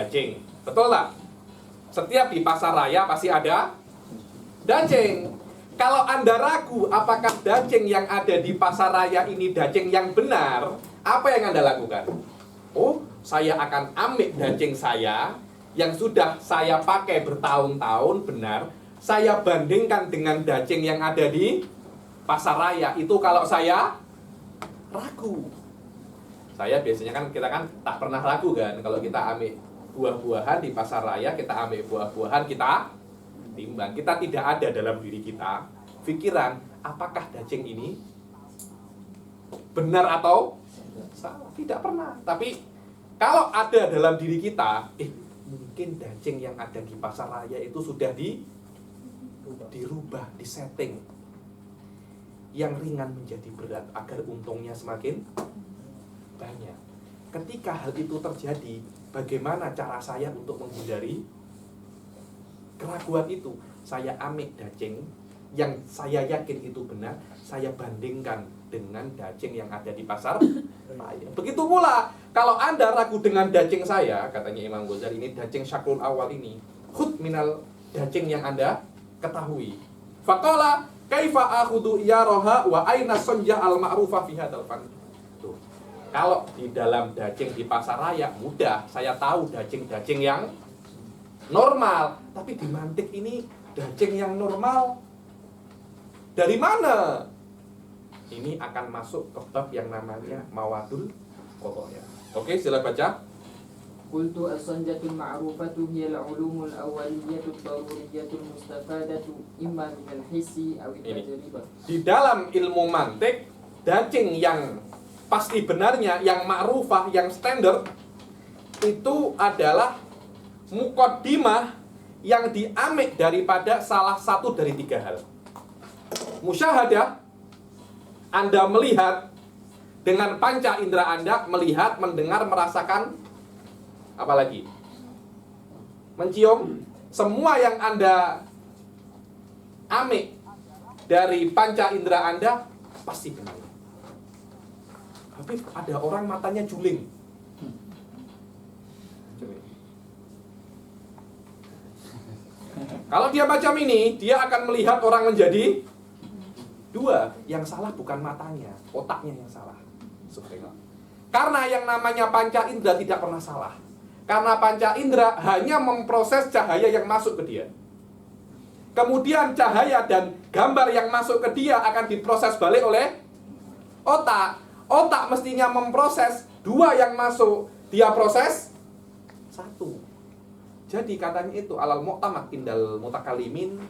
daging. Betul tak? Setiap di pasar raya pasti ada daging. Kalau Anda ragu apakah daging yang ada di pasar raya ini daging yang benar, apa yang Anda lakukan? Oh, saya akan ambil daging saya yang sudah saya pakai bertahun-tahun benar, saya bandingkan dengan daging yang ada di pasar raya. Itu kalau saya ragu. Saya biasanya kita kan tak pernah ragu kan. Kalau kita ambil buah-buahan di pasar raya, kita ambil buah-buahan, kita timbang. Kita tidak ada dalam diri kita pikiran apakah daging ini benar atau salah. Tidak pernah. Tapi kalau ada dalam diri kita, mungkin daging yang ada di pasar raya itu sudah dirubah, disetting. Yang ringan menjadi berat agar untungnya semakin banyak. Ketika hal itu terjadi, bagaimana cara saya untuk menghindari keraguan itu? Saya ambil daging yang saya yakin itu benar, saya bandingkan dengan daging yang ada di pasar raya. Begitu pula, kalau Anda ragu dengan daging saya, katanya Imam Ghazali, ini daging syakrul awal ini, khud minal daging yang Anda ketahui. Faqala kaifa akhudhu iyaraha wa aina sonja al-ma'rufa fi hadzal fan. Kalau di dalam daging di pasar raya mudah, saya tahu daging-daging yang normal. Tapi di mantik ini daging yang normal dari mana? Ini akan masuk ke bab yang namanya mawadul qadaya. Oke, sila baca. Qultu as-sanjatul ma'rufatu hiya al-ulumul awwaliyatul daruriyatul mustafadatu imma minal hissi aw tajribah. Di dalam ilmu mantik, daging yang pasti benarnya, yang ma'rufah, yang standar, itu adalah muqaddimah yang diambil daripada salah satu dari tiga hal. Musyahadah, Anda melihat dengan panca indera Anda, melihat, mendengar, merasakan, apalagi mencium. Semua yang Anda ambil dari panca indera Anda pasti benar. Tapi ada orang matanya juling. Kalau dia macam ini, dia akan melihat orang menjadi dua. Yang salah bukan matanya, otaknya yang salah. Karena yang namanya panca indera tidak pernah salah. Karena panca indera hanya memproses cahaya yang masuk ke dia. Kemudian cahaya dan gambar yang masuk ke dia akan diproses balik oleh otak. Otak mestinya memproses dua yang masuk, dia proses satu. Jadi katanya itu alal mu'tamad indal mutakalimin,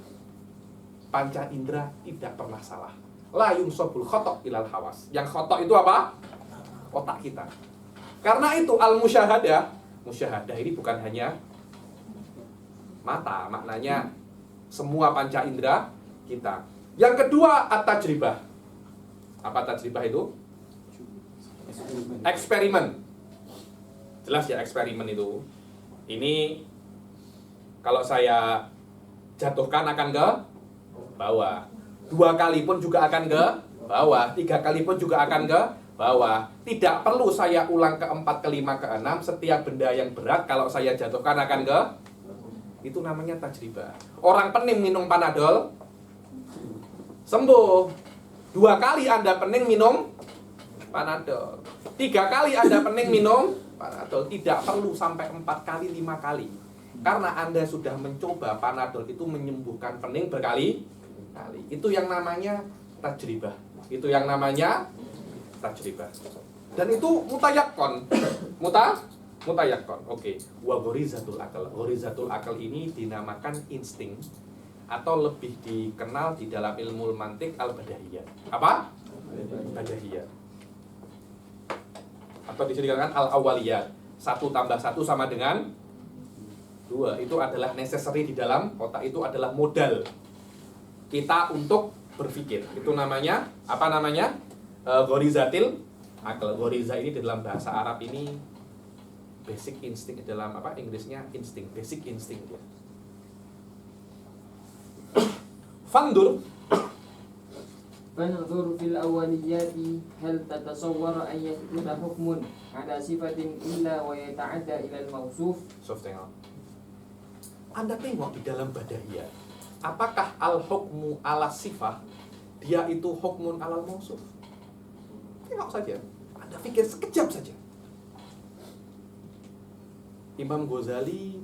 panca indera tidak pernah salah. La yunsobul khotok ilal hawas. Yang khotok itu apa? Otak kita. Karena itu al musyahadah. Musyahadah ini bukan hanya mata, maknanya semua panca indera kita. Yang kedua at-tajribah. Apa tajribah itu? Eksperimen. Jelas ya eksperimen itu. Ini kalau saya jatuhkan akan ke bawah. 2 kali pun juga akan ke bawah. 3 kali pun juga akan ke bawah. Tidak perlu saya ulang ke 4, ke 5, ke 6. Setiap benda yang berat kalau saya jatuhkan akan ke, itu namanya tajribah. Orang pening minum Panadol sembuh. 2 kali Anda pening minum Panadol. 3 kali Anda pening minum Panadol. Tidak perlu sampai 4 kali, 5 kali. Karena Anda sudah mencoba Panadol itu menyembuhkan pening berkali-kali. Itu yang namanya tajribah. Itu yang namanya tajribah. Dan itu mutayakkon. Mutayakkon. Oke. Wa ghorizatul akal. Ghorizatul akal ini dinamakan insting atau lebih dikenal di dalam ilmu mantik al-badahiyah. Apa? Badahiyah. Atau disebutkan al-awwaliyat. 1 tambah 1 sama dengan 2. Itu adalah necessary di dalam otak. Itu adalah modal kita untuk berpikir. Itu namanya, apa namanya? Ghorizatil akal. Ghoriza ini di dalam bahasa Arab ini basic instinct, dalam apa Inggrisnya insting, basic instinct ya. Fandur فانظر في الأوليات هل تتصور أن يثبت حكم على صفة إلا ويتعدى إلى الموصوف. Sof, tengok. Anda tengok di dalam Badaiyah, apakah al-hukmu ala sifah dia itu hukmun alal mausuf? Tengok saja, Anda pikir sekejap saja. Imam Ghazali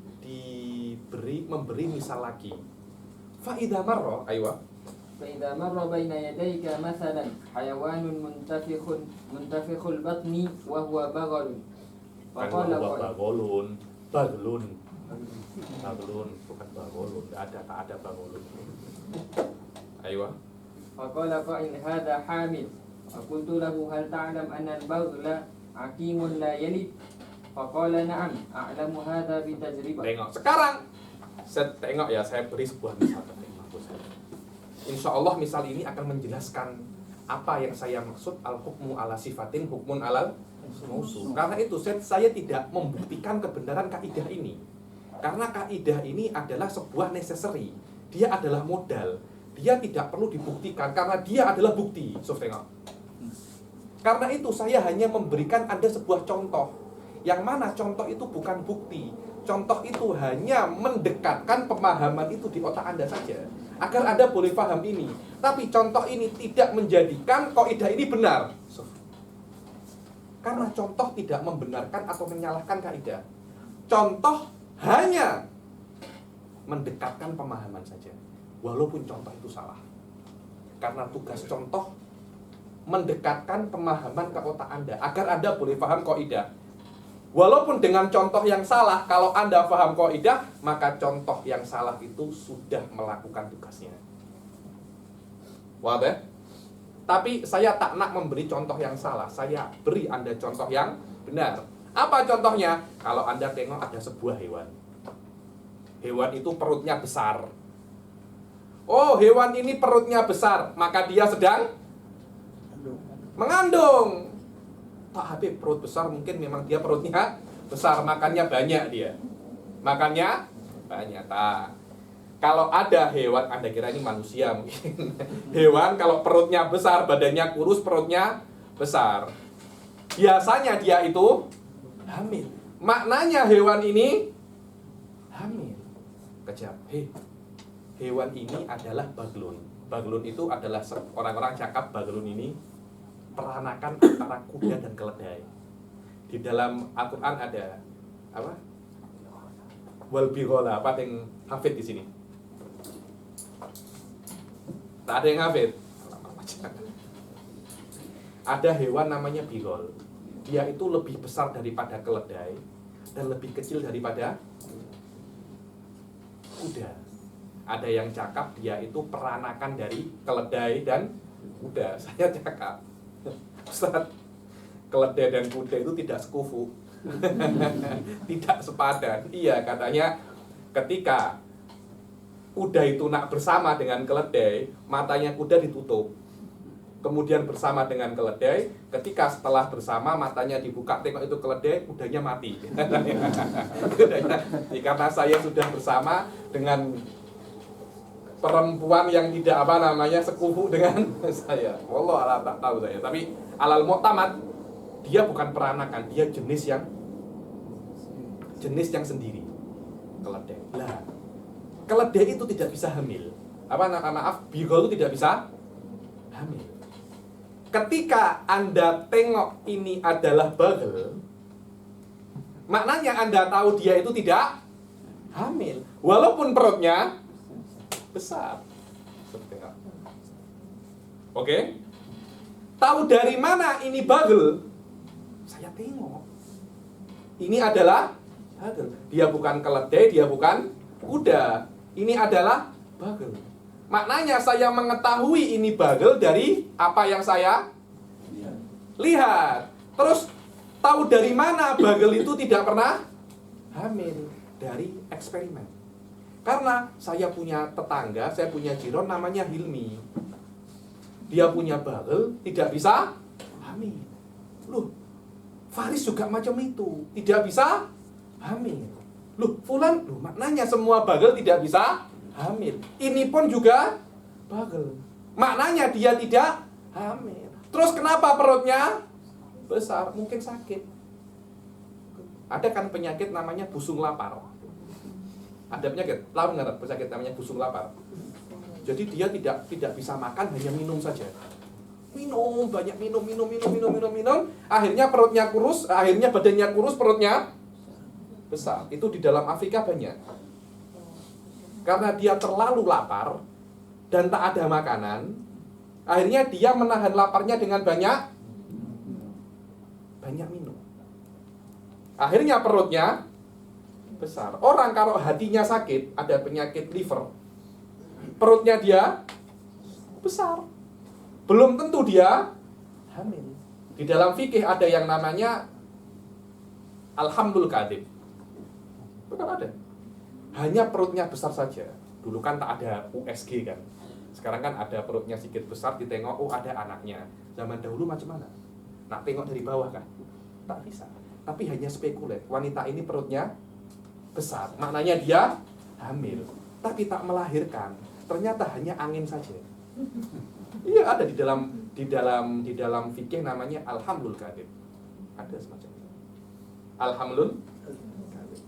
memberi misal lagi. Fa idza marra, aywa. فإذا مر بين يديك مثلا حيوان منتفخ البطن وهو بغل فقال baglun, bukan bagolun, tak ada bagolun. Aywa. فقال قائل هذا حامل فقلت له هل تعلم أن البغل عقيم لا يلد فقال نعم أعلم هذا بتجربة. Tengok sekarang, tengok ya, saya beri sebuah misal. Insya Allah misal ini akan menjelaskan apa yang saya maksud al-hukmu ala sifatin hukmun alal mausuf. Karena itu saya tidak membuktikan kebenaran kaidah ini. Karena kaidah ini adalah sebuah necessary. Dia adalah modal. Dia tidak perlu dibuktikan karena dia adalah bukti. Tengok. Karena itu saya hanya memberikan Anda sebuah contoh. Yang mana contoh itu bukan bukti. Contoh itu hanya mendekatkan pemahaman itu di otak Anda saja, agar Anda boleh paham ini. Tapi contoh ini tidak menjadikan kaidah ini benar. Karena contoh tidak membenarkan atau menyalahkan kaidah. Contoh hanya mendekatkan pemahaman saja, walaupun contoh itu salah. Karena tugas contoh mendekatkan pemahaman ke otak Anda, agar Anda boleh paham kaidah. Walaupun dengan contoh yang salah, kalau Anda paham kaidah, maka contoh yang salah itu sudah melakukan tugasnya. Wadah? Tapi saya tak nak memberi contoh yang salah. Saya beri Anda contoh yang benar. Apa contohnya? Kalau Anda tengok ada sebuah hewan. Hewan itu perutnya besar. Oh, hewan ini perutnya besar, maka dia sedang mengandung. Pak Habib, perut besar mungkin memang dia perutnya besar, makannya banyak dia. Makannya banyak. Nah, kalau ada hewan, Anda kira ini manusia mungkin. Hewan kalau perutnya besar, badannya kurus, perutnya besar. Biasanya dia itu hamil. Maknanya hewan ini hamil. Kejap. Hewan ini adalah baglun. Baglun itu adalah orang-orang cakap baglun ini peranakan antara kuda dan keledai. Di dalam Al-Quran ada apa? Wal bighola, apa yang hafid di sini? Tak ada yang hafid. Ada hewan namanya bigol. Dia itu lebih besar daripada keledai dan lebih kecil daripada kuda. Ada yang cakap dia itu peranakan dari keledai dan kuda. Saya cakap, Ustaz, keledai dan kuda itu tidak sekufu. Tidak sepadan. Iya, katanya ketika kuda itu nak bersama dengan keledai, matanya kuda ditutup. Kemudian bersama dengan keledai, ketika setelah bersama matanya dibuka, tengok itu keledai, kudanya mati. Karena saya sudah bersama dengan perempuan yang tidak sekufu dengan saya. Wallah tak tahu saya. Tapi alal mu'tamad, dia bukan peranakan, dia jenis yang sendiri. Keledai. Lah, keledai itu tidak bisa hamil. Bigol itu tidak bisa hamil. Ketika Anda tengok ini adalah bagel, maknanya Anda tahu dia itu tidak hamil, walaupun perutnya besar. Oke? Tahu dari mana ini bagel? Saya tengok. Ini adalah bagel. Dia bukan keledai, dia bukan kuda. Ini adalah bagel. Maknanya saya mengetahui ini bagel dari apa yang saya lihat. Terus tahu dari mana bagel itu tidak pernah hamil? Dari eksperimen. Karena saya punya tetangga, saya punya jiron namanya Hilmi. Dia punya bagel, tidak bisa hamil. Loh, Faris juga macam itu, tidak bisa hamil. Loh, Fulan, maknanya semua bagel tidak bisa hamil. Ini pun juga bagel. Maknanya dia tidak hamil. Terus kenapa perutnya besar? Mungkin sakit. Ada kan penyakit namanya busung lapar. Ada penyakit, tahu nggak penyakit namanya busung lapar? Jadi dia tidak bisa makan, hanya minum saja. Minum, banyak minum. Akhirnya perutnya kurus, akhirnya badannya kurus, perutnya besar. Itu di dalam Afrika banyak. Karena dia terlalu lapar dan tak ada makanan, akhirnya dia menahan laparnya dengan banyak minum. Akhirnya perutnya besar. Orang kalau hatinya sakit, ada penyakit liver, perutnya dia besar. Belum tentu dia hamil. Di dalam fikih ada yang namanya alhamdul kadib. Bukan ada. Hanya perutnya besar saja. Dulu kan tak ada USG kan. Sekarang kan ada perutnya sedikit besar, ditengok, oh ada anaknya. Zaman dahulu macam mana? Nak tengok dari bawah kan? Tak bisa. Tapi hanya spekulat. Wanita ini perutnya besar. Maknanya dia hamil. Tapi tak melahirkan. Ternyata hanya angin saja. Iya, ada di dalam fikih namanya alhamdul kadib. Ada semacam itu. Alhamdul kadib.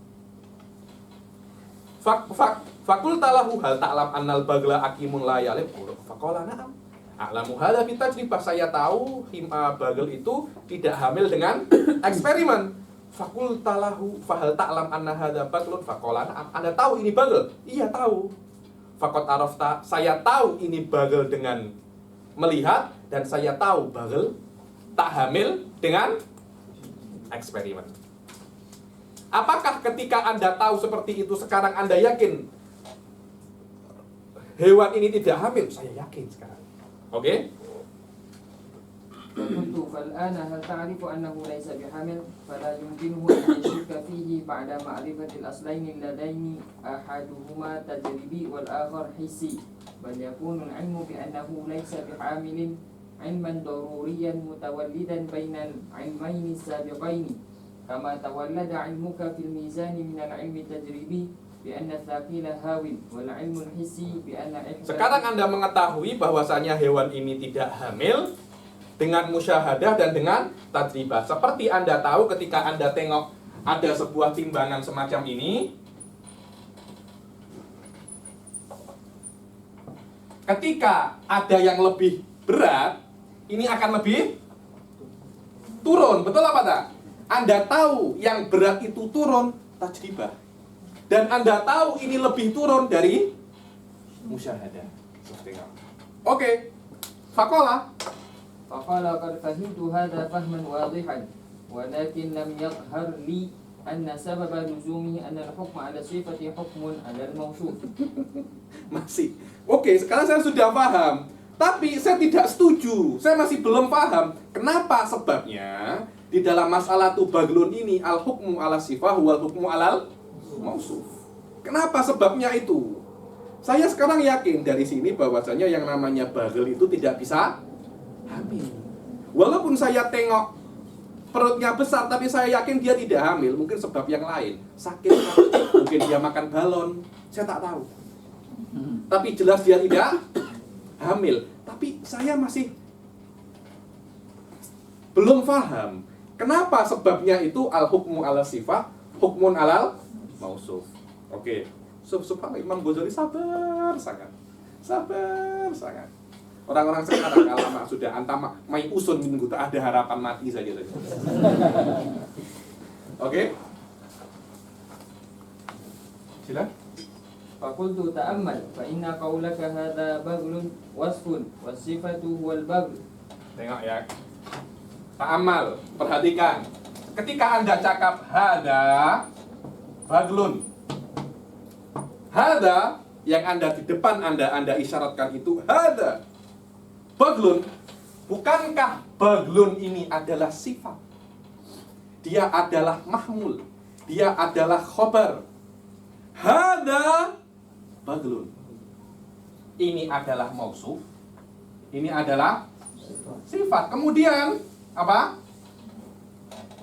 Fakulta lahu hal ta'lam annal bagla akimun la yalib. Faqala na'am. A'lamu hadza fi tajribah, saya tahu bagel itu tidak hamil dengan eksperimen. Fakulta lahu fahal ta'lam anna hadza baglun. Faqala na'am. Anda tahu ini bagel? Iya, tahu. Faqad arafta, saya tahu ini bagel dengan melihat, dan saya tahu bagel tak hamil dengan eksperimen. Apakah ketika Anda tahu seperti itu, sekarang Anda yakin hewan ini tidak hamil? Saya yakin sekarang. Oke? قلت فالآن هل تعرف أنه ليس بحمل فلا يمكنه أن يشك فيه بعد معرفة الأصلين اللذين أحدهما تجريبي والآخر حسي بل يكون العلم بأنه ليس بحامل علما ضروريا متولدا بين العلمين السابقين كما تولد علمك في الميزان من العلم التجريبي بأن الثقيل هاوٍ والعلم الحسي بأن إحدى. Sekarang Anda mengetahui bahwasanya hewan ini tidak hamil dengan musyahadah dan dengan tajribah. Seperti Anda tahu ketika Anda tengok ada sebuah timbangan semacam ini. Ketika ada yang lebih berat, ini akan lebih turun. Betul apa tak? Anda tahu yang berat itu turun, tajribah. Dan Anda tahu ini lebih turun dari musyahadah. Oke. Faqala. فقال قد فهمت هذا فهما واضحا ولكن لم يظهر لي أن سبب لزومه أن الحكم على الصفة حكم على الموصوف. Masih. Oke, sekarang saya sudah paham. Tapi saya tidak setuju. Saya masih belum paham. Kenapa sebabnya di dalam masalah baglun ini al-hukmu ala sifah wal hukmu alal mausuf. Kenapa sebabnya itu? Saya sekarang yakin dari sini bahwasanya yang namanya bagel itu tidak bisa hamil. Walaupun saya tengok perutnya besar, tapi saya yakin dia tidak hamil. Mungkin sebab yang lain, sakit, mungkin dia makan balon, saya tak tahu. Tapi jelas dia tidak hamil. Tapi saya masih belum paham kenapa sebabnya itu al-hukmu ala sifah, hukmun alal mausuf. Oke. Subhanallah, Imam Ghazali sabar sangat. Orang-orang sekarang kalau sudah antama mai usun minggu tak ada harapan mati saja. Oke? Silakan. فقلت تأمل فإن قولك هذا بغل وصف والصفة هو البغل. Tengok ya. Ta'amal, perhatikan. Ketika Anda cakap hada baglun. Hada yang Anda di depan Anda isyaratkan itu hada baglun. Bukankah baglun ini adalah sifat? Dia adalah mahmul. Dia adalah khobar. Hada baglun. Ini adalah mausuf. Ini adalah sifat. Kemudian apa?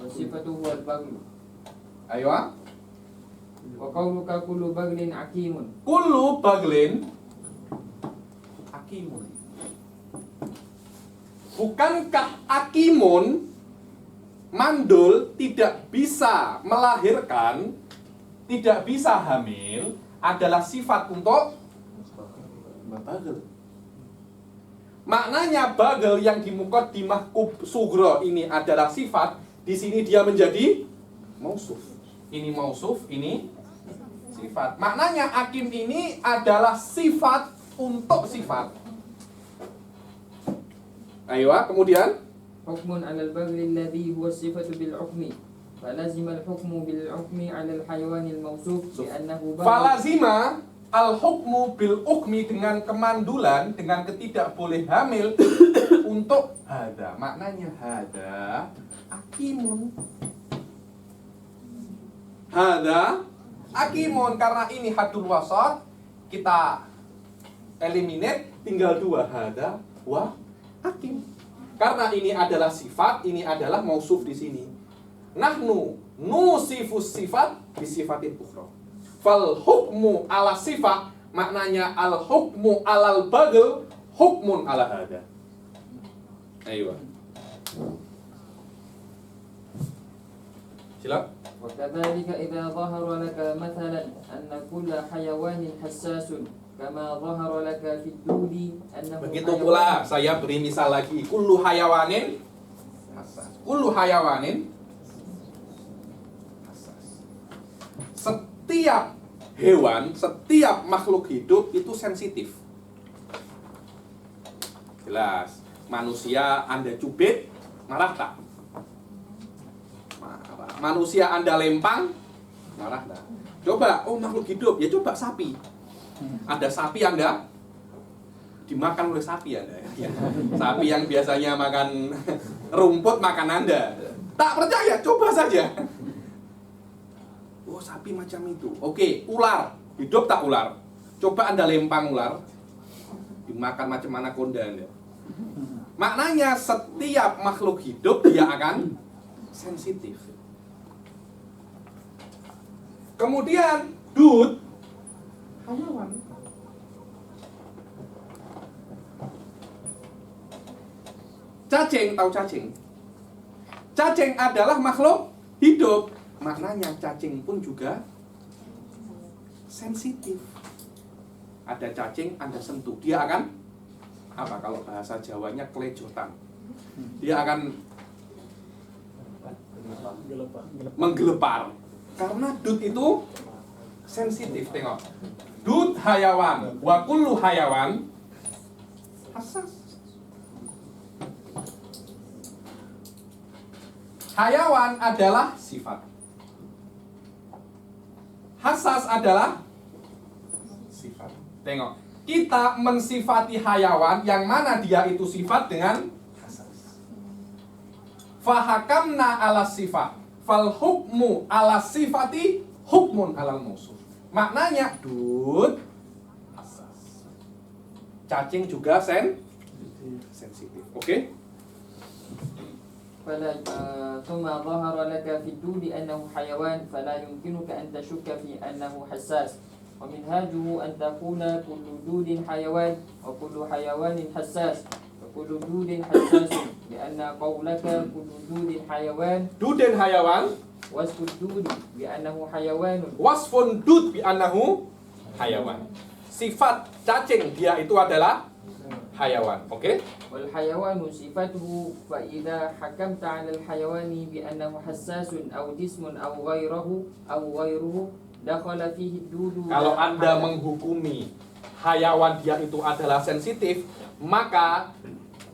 والصفة هو البغل. Ayo. وقولك كل بغل عكيم. Kullu baglin hakimun. bukankah akimun mandul tidak bisa melahirkan, tidak bisa hamil adalah sifat untuk bagel. Maknanya bagel yang di muqaddimah sugro ini adalah sifat, di sini dia menjadi mausuf. Ini mausuf, ini sifat. Maknanya akim ini adalah sifat untuk sifat. Ayo, kemudian حكم على البغل الذي هو الصفة بالحكم فلازم الحكم بالحكم على الحيوان الموصوف بأنه بغل falazima al-hukmu bil ukmi, dengan kemandulan, dengan ketidakboleh hamil untuk hada. Maknanya hada akimun. Hada akimun, karena ini hadul wasat, kita eliminate, tinggal dua, hada wa akim. Karena ini adalah sifat, ini adalah mausuf di sini. Nahnu nusifus sifat bisifatin ukhra. Fal hukmu ala sifat, maknanya al hukmu alal bagel, hukmun ala hada. Ayo. Silakan. وكذلك إذا ظهر لك مثلا أن كل حيوان حساس كما ظهر لك في الدود أنه Begitu حيوان pula saya beri misal lagi. Kullu hayawanin hassas. Kullu hayawanin hassas. Setiap hewan, setiap makhluk hidup itu sensitif. Jelas. Manusia Anda cubit, marah tak? Marah. Manusia Anda lempang, marah tak? Coba, oh makhluk hidup, ya coba sapi. Ada sapi Anda dimakan oleh sapi Anda, ya. Sapi yang biasanya makan rumput makan Anda. Tak percaya, coba saja. Oh, sapi macam itu. Oke, ular. Hidup tak ular? Coba Anda lempang ular, dimakan macam mana konda Anda. Maknanya setiap makhluk hidup dia akan sensitif. Kemudian dud hayawan. Cacing, tahu cacing? Cacing adalah makhluk hidup. Maknanya cacing pun juga sensitif. Ada cacing Anda sentuh, dia akan apa, kalau bahasa Jawanya kelejotan. Dia akan menggelepar. Karena dud itu sensitif, tengok. Dud hayawan, wa kullu hayawan hassas. Hayawan adalah sifat. Hassas adalah sifat. Tengok, kita mensifati hayawan yang mana dia itu sifat dengan hassas. Fahakamna ala sifat, fal hukmu ala sifati hukmun alal mausuf. Maknanya dud hassas. Cacing juga sensitif. Oke? فلا ثم ظهر لك في الدود أنه حيوان فلا يمكنك أن تشك في أنه حساس ومنهاجه أن تقول كل دود حيوان وكل حيوان حساس وكل دود حساس لأن قولك كل دود حيوان Dudin hayawan, وصف الدود بأنه حيوان wasfun dud bi annahu hayawan. Sifat cacing dia itu adalah hayawan. Oke? والحيوان صفته فإذا حكمت على الحيوان بأنه حساس أو جسم أو غيره دخل فيه الدود Kalau Anda menghukumi hayawan dia itu adalah sensitif, maka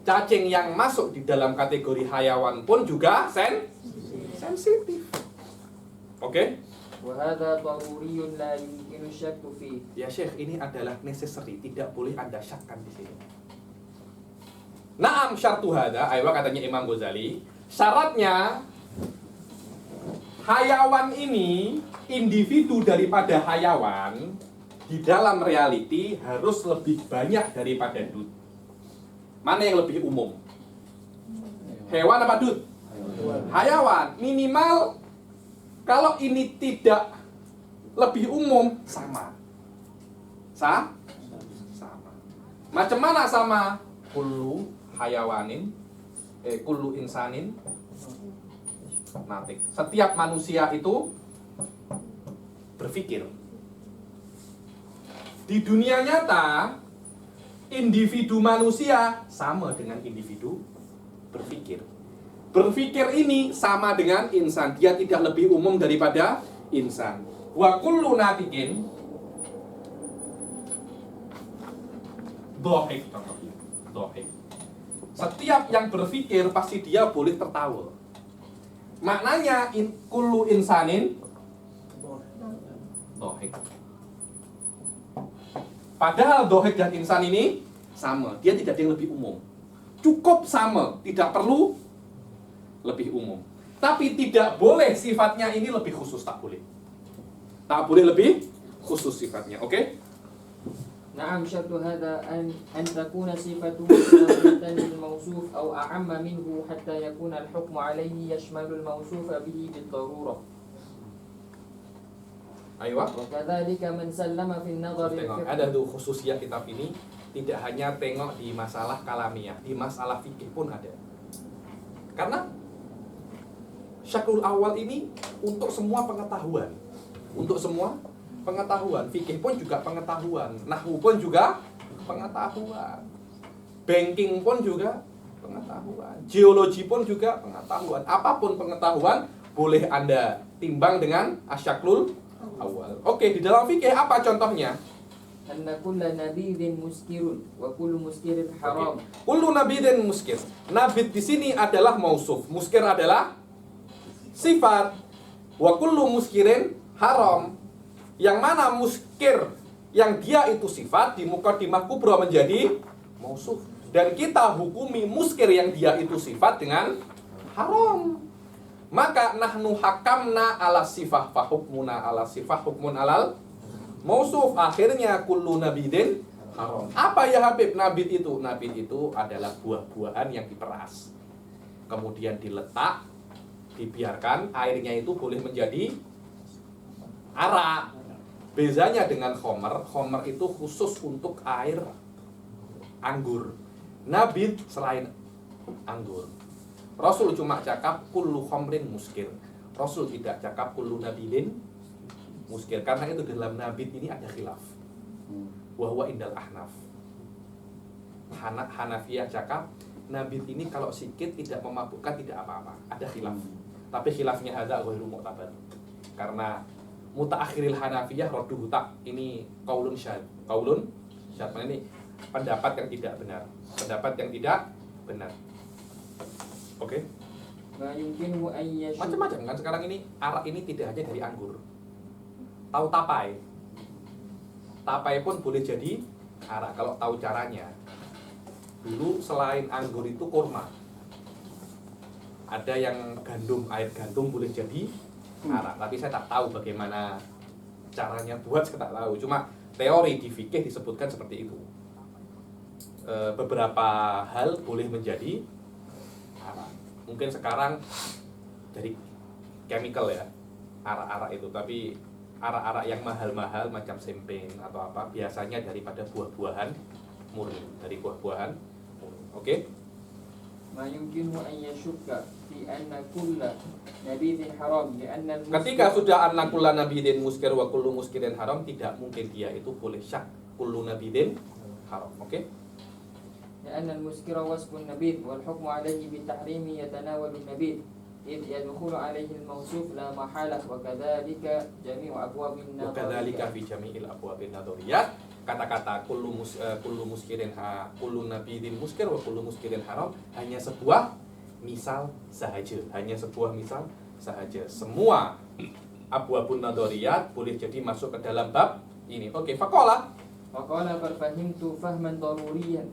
cacing yang masuk di dalam kategori hayawan pun juga sensitif. Oke? وهذا ضروري لا يمكن الشك فيه. Ya Syekh, ini adalah necessary, tidak boleh Anda syakkan di sini. Naam syartu hada, aywa katanya Imam Ghazali, syaratnya hayawan ini, individu daripada hayawan di dalam reality harus lebih banyak daripada dud. Mana yang lebih umum? Hewan apa dud? Hayawan. Minimal kalau ini tidak lebih umum, sama. Sama. Macam mana sama? Kullu hayawanin kullu insanin natik. Setiap manusia itu berpikir. Di dunia nyata, individu manusia sama dengan individu berpikir. Berpikir ini sama dengan insan. Dia tidak lebih umum daripada insan. Wa kullu natikin dohik. Dohik. Setiap yang berpikir pasti dia boleh tertawa. Maknanya kullu insanin dohik. Padahal dohik dan insan ini sama. Dia tidak ada yang lebih umum. Cukup sama. Tidak perlu lebih umum. Tapi tidak boleh sifatnya ini lebih khusus. Tak boleh. Tak boleh lebih khusus sifatnya. Oke? نعم شرط هذا أن تكون صفته مشابهة للموصوف أو أعم منه حتى يكون الحكم عليه يشمل الموصوف به بالضرورة. Ayo. وكذلك من سلم في النظر Tengok, ada tuh khususnya kitab ini. Tidak hanya tengok di masalah kalamiah, di masalah fikih pun ada. Karena syakrul awal ini untuk semua pengetahuan. Untuk semua pengetahuan. Fikih pun juga pengetahuan. Nahwu pun juga pengetahuan. Banking pun juga pengetahuan. Geologi pun juga pengetahuan. Apapun pengetahuan boleh Anda timbang dengan asyakrul awal. Oke, di dalam fikih apa contohnya? أن كل نبيذ مسكر وكل مسكر حرام. Kullu nabidin muskir. Nabid di sini adalah mausuf. Muskir adalah sifat. Wa kullu muskirin haram. Yang mana muskir yang dia itu sifat di muqaddimah kubra menjadi mausuf. Dan kita hukumi muskir yang dia itu sifat dengan haram. Maka nahnu hakamna ala sifah fa hukmuna ala sifah hukmun alal mausuf. Akhirnya kullu nabidin haram. Apa ya Habib nabid itu? Nabid itu adalah buah-buahan yang diperas. Kemudian diletak, dibiarkan, airnya itu boleh menjadi arak. Bezanya dengan khomer, khomer itu khusus untuk air anggur. Nabid selain anggur. Rasul cuma cakap kullu khomrin muskir. Rasul tidak cakap kullu nabidin muskir. Karena itu dalam nabid ini ada khilaf. Wahwa indal ahnaf. Hanafiyah cakap nabid ini kalau sikit tidak memabukkan tidak apa-apa. Ada khilaf. Tapi khilafnya ada ghairu mu'tabar. Karena mutaakhiril Hanafiyah radduhu tak, ini qaulun syad. Qaulun syad, ini pendapat yang tidak benar. Pendapat yang tidak benar. Oke. Macam-macam kan sekarang ini arak ini tidak hanya dari anggur. Tahu tapai. Tapai pun boleh jadi arak kalau tahu caranya. Dulu selain anggur itu kurma. Ada yang gandum, air gandum boleh jadi arak, tapi saya tak tahu bagaimana caranya buat, saya tak tahu. Cuma teori di fikih disebutkan seperti itu. Beberapa hal boleh menjadi arak. Mungkin sekarang dari chemical ya, arak-arak itu, tapi arak-arak yang mahal-mahal macam champagne atau apa biasanya daripada buah-buahan murni, dari buah-buahan murni. Oke? ما يمكنه أن يشك في أن كل نبيذ حرام لأن Ketika sudah anna kullu nabidin muskir wa kullu muskirin haram, tidak mungkin dia itu boleh syak kullu nabidin haram. Oke? لأن المسكر وصف النبيذ والحكم عليه بالتحريم يتناول النبيذ إذ يدخل عليه الموصوف لا محالة وكذلك جميع أبواب النظريات. وكذلك في جميع الأبواب النظريات. Kata-kata kullu muskirin kullu nabidin muskir wa kullu muskirin haram hanya sebuah misal sahaja, hanya sebuah misal sahaja. Semua abwabun nadoriyat boleh jadi masuk ke dalam bab ini. Oke, faqala farfahimtu fahman daruriyan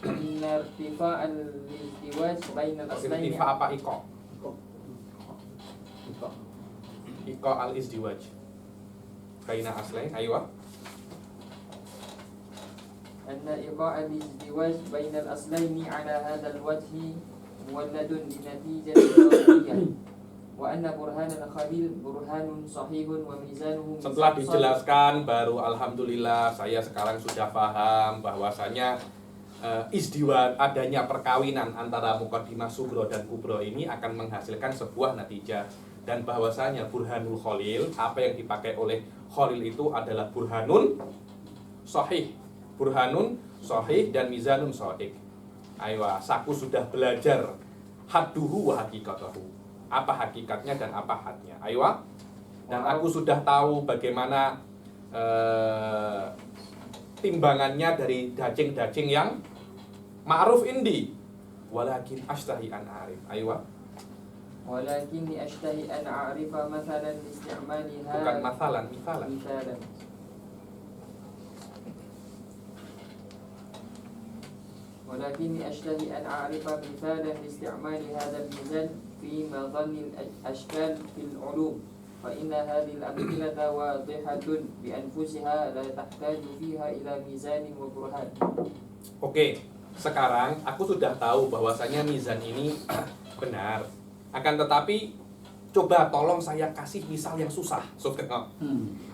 inna irtifa' al-izdiwaj bainal aslaini. Irtifa' apa iqa? Iqa al-izdiwaj baina aslain. Ayo. أن إيقاع الازدواج بين الأصلين على هذا الوجه مولد لنتيجة ضرورية وأن برهان الخليل برهان صحيح وميزانه. Setelah dijelaskan baru alhamdulillah saya sekarang sudah paham bahwasanya isdiwa, adanya perkawinan antara muqaddimah sugro dan kubro ini akan menghasilkan sebuah natijah. Dan bahwasanya burhanul khalil, apa yang dipakai oleh khalil itu adalah burhanun sahih, burhanun sahih dan mizanun sahih. Ayo, aku sudah belajar hadduhu wa hakikatahu, apa hakikatnya dan apa hadnya. Ayo, dan aku sudah tahu bagaimana timbangannya dari daging-daging yang ma'ruf indi. Walakin ashtahi an arif. Ayo, ولكني أشتهي أن أعرف مثلا لاستعمالها. bukan mathalan, mithalan. مثالا. ولكني أشتهي أن أعرف مثالا لاستعمال هذا الميزان في مظن الأشكال في العلوم، فإن هذه الأمثلة واضحة بأنفسها لا تحتاج فيها إلى ميزان وبرهان. Oke, sekarang aku sudah tahu bahwasanya mizan ini benar. Akan tetapi coba tolong saya kasih misal yang susah.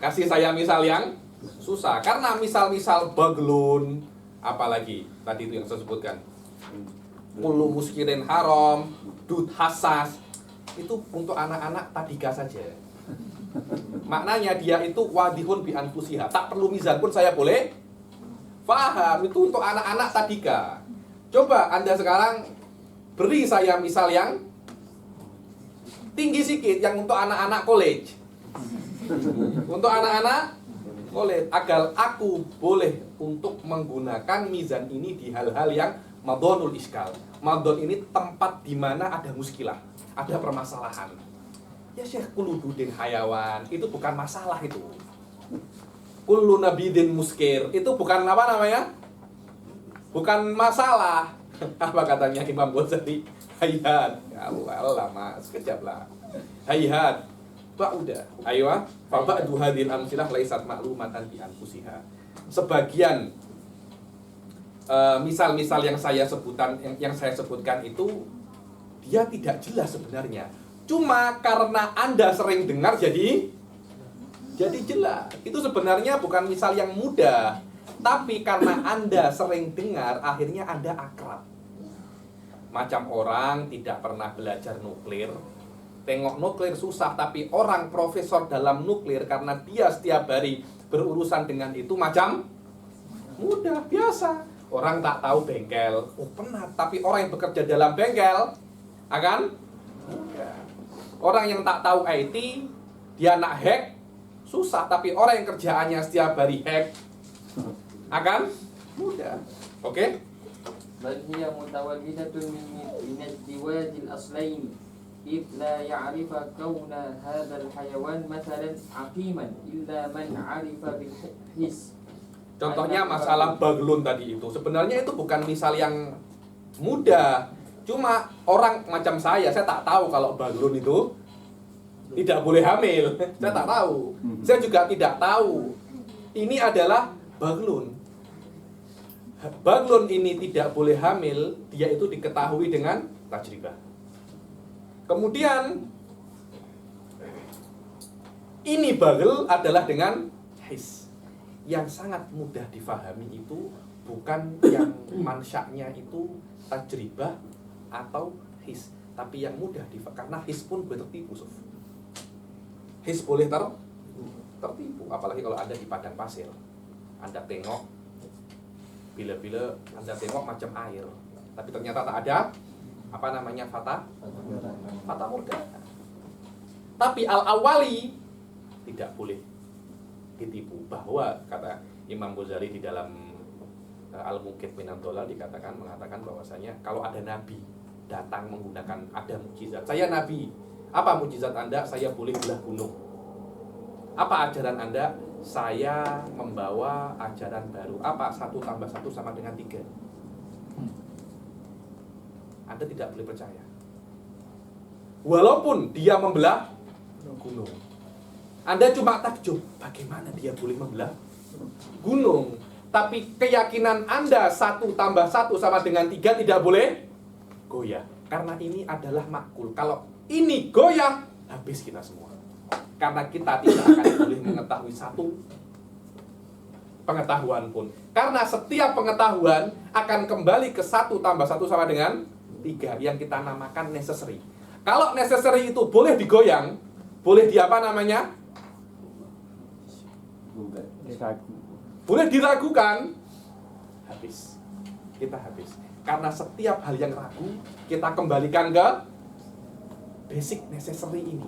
Kasih saya misal yang susah. Karena misal-misal baglun, apalagi tadi itu yang saya sebutkan, kullu muskirin haram, dud hassas, itu untuk anak-anak tadika saja. Maknanya dia itu wadihun bi anfusiha, tak perlu mizan pun saya boleh paham. Itu untuk anak-anak tadika. Coba Anda sekarang beri saya misal yang tinggi sedikit, yang untuk anak-anak college. Untuk anak-anak college, agar aku boleh untuk menggunakan mizan ini di hal-hal yang madonul iskal. Madon ini tempat di mana ada muskilah, ada permasalahan. Ya Syekh, kulududin hayawan, itu bukan masalah itu. Kullu nabidin muskir, itu bukan apa namanya? Bukan masalah. Apa katanya Imam Ghazali? Hayat, ya Allah mas, sekejap lah. Hayat, tak udah. Ayo, faba'du hadhil amsilah laisat ma'lumatan bi anfusiha. Sebagian misal-misal yang saya sebutkan itu dia tidak jelas sebenarnya. Cuma karena Anda sering dengar jadi jelas. Itu sebenarnya bukan misal yang mudah, tapi karena Anda sering dengar akhirnya Anda akrab. Macam orang tidak pernah belajar nuklir, tengok nuklir susah, tapi orang profesor dalam nuklir karena dia setiap hari berurusan dengan itu macam mudah, biasa. Orang tak tahu bengkel, oh penat, tapi orang yang bekerja dalam bengkel akan mudah. Orang yang tak tahu IT, dia nak hack, susah, tapi orang yang kerjaannya setiap hari hack akan mudah. Oke? بل هي متولدة من ازدواج الأصلين، إذ لا يعرف كون هذا الحيوان مثلا عقيما إلا من عرف بالحس. Contohnya masalah baglun tadi itu, sebenarnya itu bukan misal yang mudah. Cuma orang macam saya tak tahu kalau baglun itu tidak boleh hamil. Saya tak tahu. Saya juga tidak tahu ini adalah baglun. Baglun ini tidak boleh hamil, dia itu diketahui dengan tajribah. Kemudian ini bagel adalah dengan his. Yang sangat mudah difahami itu bukan yang mansaknya itu tajribah atau his, tapi yang mudah karena his pun boleh tertipu. His boleh tertipu, apalagi kalau Anda di padang pasir. Anda tengok, bila-bila Anda tengok macam air, tapi ternyata tak ada apa namanya fata morgana. Tapi al-awali tidak boleh ditipu, bahwa kata Imam Ghazali di dalam Al-Muqit Minad Dhalal mengatakan bahwasanya kalau ada nabi datang menggunakan ada mukjizat. Saya nabi, apa mukjizat Anda? Saya boleh belah gunung. Apa ajaran Anda? Saya membawa ajaran baru. Apa 1 + 1 sama dengan 3? Anda tidak boleh percaya. Walaupun dia membelah gunung, Anda cuma takjub, bagaimana dia boleh membelah gunung? Tapi keyakinan Anda 1 + 1 sama dengan 3 tidak boleh goyah. Karena ini adalah makul. Kalau ini goyah, habis kita semua. Karena kita tidak akan boleh mengetahui 1 pengetahuan pun. Karena setiap pengetahuan akan kembali ke 1 tambah 1 sama dengan 3 yang kita namakan necessary. Kalau necessary itu boleh digoyang, boleh di apa namanya? Boleh diragukan, habis. Kita habis. Karena setiap hal yang ragu, kita kembalikan ke basic necessary ini.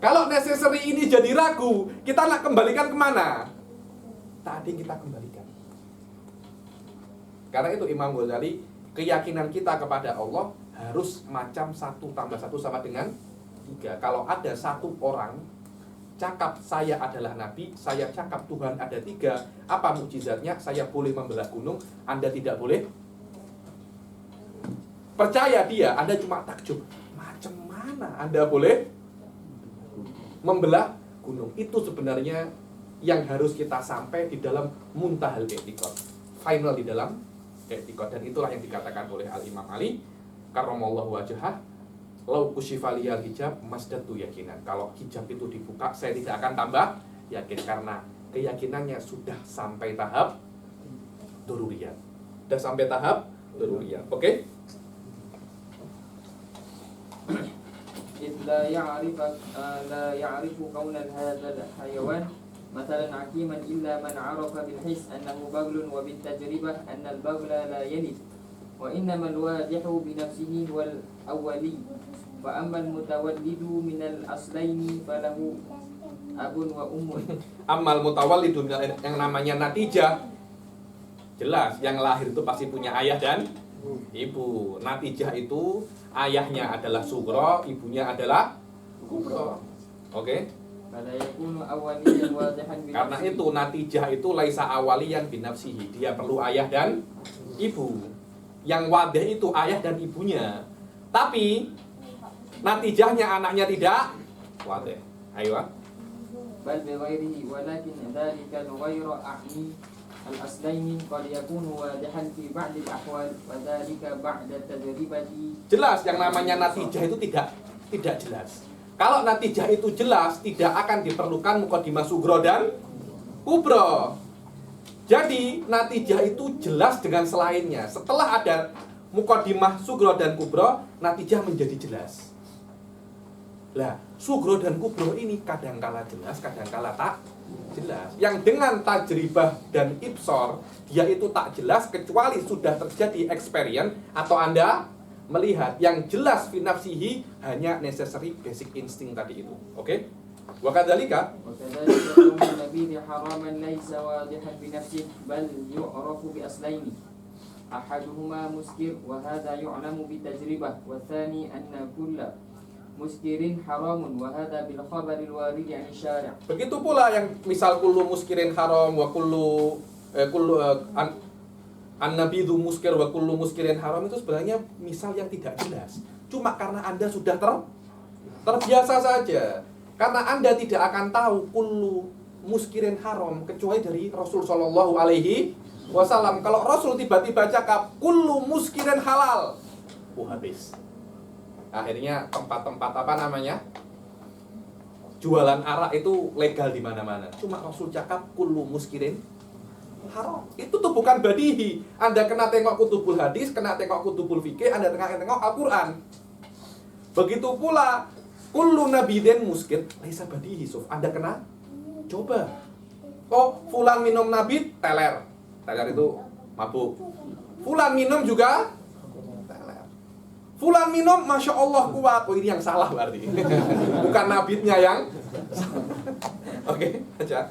Kalau necessary ini jadi ragu, kita nak kembalikan kemana? Tadi kita kembalikan. Karena itu Imam Ghazali, keyakinan kita kepada Allah harus macam 1 tambah 1 sama dengan 3. Kalau ada satu orang cakap saya adalah Nabi, saya cakap Tuhan ada 3, apa mukjizatnya? Saya boleh membelah gunung, Anda tidak boleh. Percaya dia, Anda cuma takjub. Macam mana Anda boleh membelah gunung? Itu sebenarnya yang harus kita sampai di dalam muntahal i'tiqad, final di dalam i'tiqad. Dan itulah yang dikatakan oleh Al-Imam Ali karramallahu wajhah, lau kusyifa liyal hijab masdatu yakinan. Kalau hijab itu dibuka, saya tidak akan tambah yakin, karena keyakinannya sudah sampai tahap daruriyat. Sudah sampai tahap daruriyat. Oke? إذ لا يعرف كون هذا الحيوان مثلا عكيما إلا من عرف بالحس أنه بغل وبالتجربة أن البغل لا يلد وإنما الواضح بنفسه هو الأولي فأما المتولد من الأصلين فله أب وأم. Amal mutawallidu yang namanya natijah, jelas yang lahir itu pasti punya ayah dan ibu. Natijah itu ayahnya adalah sugro, ibunya adalah kubro. Oke? Karena itu natijah itu laisa awaliyan binafsihi, dia perlu ayah dan ibu. Yang wadih itu ayah dan ibunya. Tapi natijahnya anaknya tidak wadih. Ayo. Bal bighairihi walakin dzalika ghairu ahli al-aslaini qad yakunu wadihan fi ba'd al-ahwal wa dzalika ba'da tadribati. Jelas yang namanya natijah itu tidak jelas. Kalau natijah itu jelas, tidak akan diperlukan mukadimah sugro dan kubro. Jadi natijah itu jelas dengan selainnya. Setelah ada mukadimah sugro dan kubro, natijah menjadi jelas. Lah, sugro dan kubro ini kadangkala jelas, kadangkala tak jelas. Yang dengan tajribah dan ibsor, dia itu tak jelas kecuali sudah terjadi experience atau Anda melihat. Yang jelas fi nafsihi hanya necessary basic instinct tadi itu. Oke? Wa kadzalika nabi haraman laisa wadihan bi nafsihi bal yu'rafu bi aslaini. Ahaduhuma muskir wa hadha yu'lamu bi tajribah wa tsani anna kulla muskirin haramun wa hadha bil khabaril warid 'an syari'. Begitu pula yang misal kullu muskirin haram wa kullu an-nabidhu muskir wa kullu muskirin haram, itu sebenarnya misal yang tidak jelas. Cuma karena Anda sudah terbiasa saja. Karena Anda tidak akan tahu kullu muskirin haram kecuali dari Rasul sallallahu alaihi wasallam. Kalau Rasul tiba-tiba cakap kullu muskirin halal, habis. Akhirnya tempat-tempat apa namanya? Jualan arak itu legal di mana-mana. Cuma Rasul cakap kullu muskirin haram. Itu tuh bukan badihi. Anda kena tengok kutubul hadis, kena tengok kutubul fikih, Anda tengok Al-Qur'an. Begitu pula kullu nabidin muskir laisa badihi. Anda kena coba. Oh, fulan minum nabid teler. Teler itu mabuk. Fulan minum juga teler. Fulan minum Masya Allah kuat. Oh, ini yang salah berarti. Bukan nabidnya yang Oke, aja.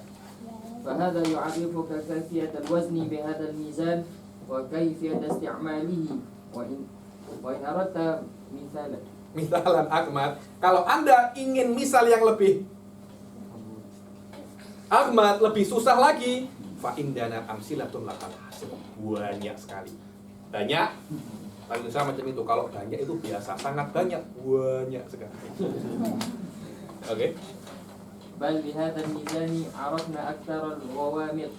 فهذا يعرفك كيفية الوزن بهذا الميزان وكيفية استعماله وإن أردت مثالا. Misalan Ahmad, kalau Anda ingin misal yang lebih Ahmad, lebih susah lagi, fa indana amsilatun lakal hasil. Banyak sekali. Banyak. Paling susah macam itu. Kalau banyak itu biasa, sangat banyak sekali. Oke. بل بهذا الميزان عرفنا أكثر الغوامض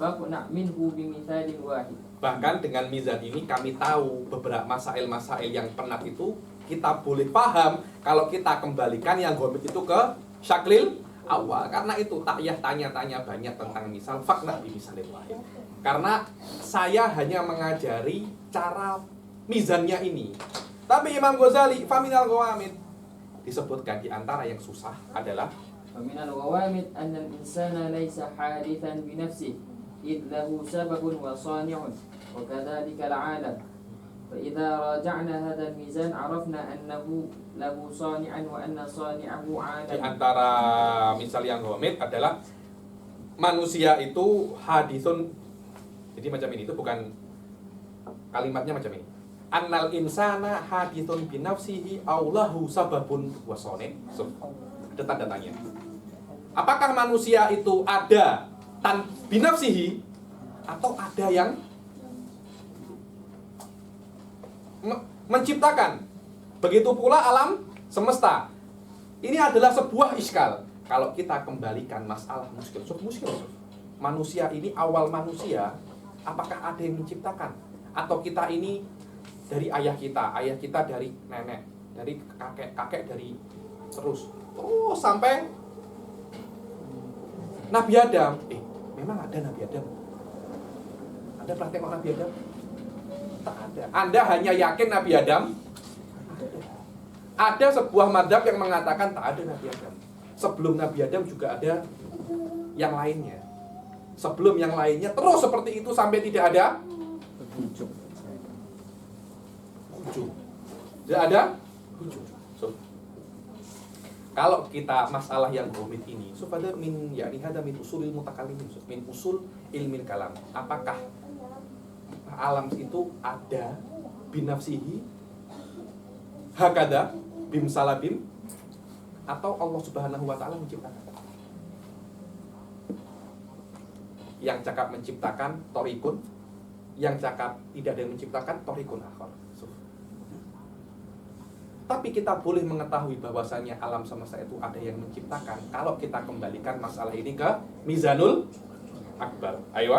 فاقنع منه بمثال واحد. Bahkan dengan mizan ini kami tahu beberapa masail-masail yang penat itu kita boleh paham kalau kita kembalikan yang gomit itu ke syaklil awal. Karena itu tak payah tanya-tanya banyak tentang misal fakna bi misalin wahid. Karena saya hanya mengajari cara mizannya ini. Tapi Imam Ghazali faminal ghawamid disebutkan di antara yang susah adalah ومن الغوامض أن الإنسان ليس حادثا بنفسه إذ له سبب وصانع وكذلك العالم فإذا راجعنا هذا الميزان عرفنا أنه له صانعا وأن صانعه di عالم. antara misal yang ghawamid adalah manusia itu hadithun. Jadi macam ini, itu bukan kalimatnya macam ini. Annal insana hadithun binafsihi aulahu sababun wasone. So, ada tanda tanya. Apakah manusia itu ada binafsihi atau ada yang menciptakan? Begitu pula alam semesta. Ini adalah sebuah iskal. Kalau kita kembalikan masalah muskil. Manusia ini awal manusia, apakah ada yang menciptakan? Atau kita ini dari ayah kita dari nenek, dari kakek dari terus sampai Nabi Adam. Memang ada Nabi Adam? Anda pernah tengok Nabi Adam? Tak ada. Anda hanya yakin Nabi Adam? Ada sebuah madhab yang mengatakan tak ada Nabi Adam. Sebelum Nabi Adam juga ada yang lainnya. Sebelum yang lainnya terus seperti itu sampai tidak ada ujung. Tidak ada ujung. Kalau kita masalah yang rumit ini, supaya hada min usulil mutakallimin, min usul ilmin kalam. Apakah alam itu ada binafsihi hakada bim salabim, atau Allah Subhanahu wa taala menciptakan? Yang cakap menciptakan torikun, yang cakap tidak ada yang menciptakan torikun akhar. Tapi kita boleh mengetahui bahwasannya alam semesta itu ada yang menciptakan kalau kita kembalikan masalah ini ke Mizanul Akbar. Ayo.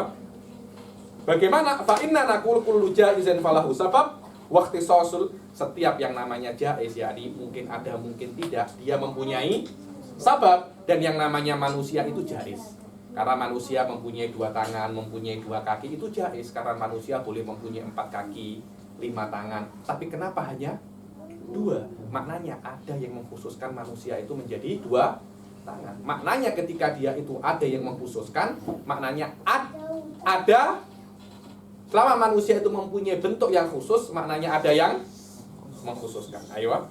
Bagaimana? Fa inna naqul kullu jaizin falahu sabab wa ikhtisasul. Setiap yang namanya jaiz, yakni mungkin ada mungkin tidak, dia mempunyai sabab. Dan yang namanya manusia itu jaiz. Karena manusia mempunyai 2 tangan, mempunyai 2 kaki, itu jaiz. Karena manusia boleh mempunyai 4 kaki, 5 tangan. Tapi kenapa hanya 2? Maknanya ada yang mengkhususkan manusia itu menjadi 2 tangan. Maknanya ketika dia itu ada yang mengkhususkan, maknanya ada. Selama manusia itu mempunyai bentuk yang khusus, maknanya ada yang mengkhususkan. Ayo.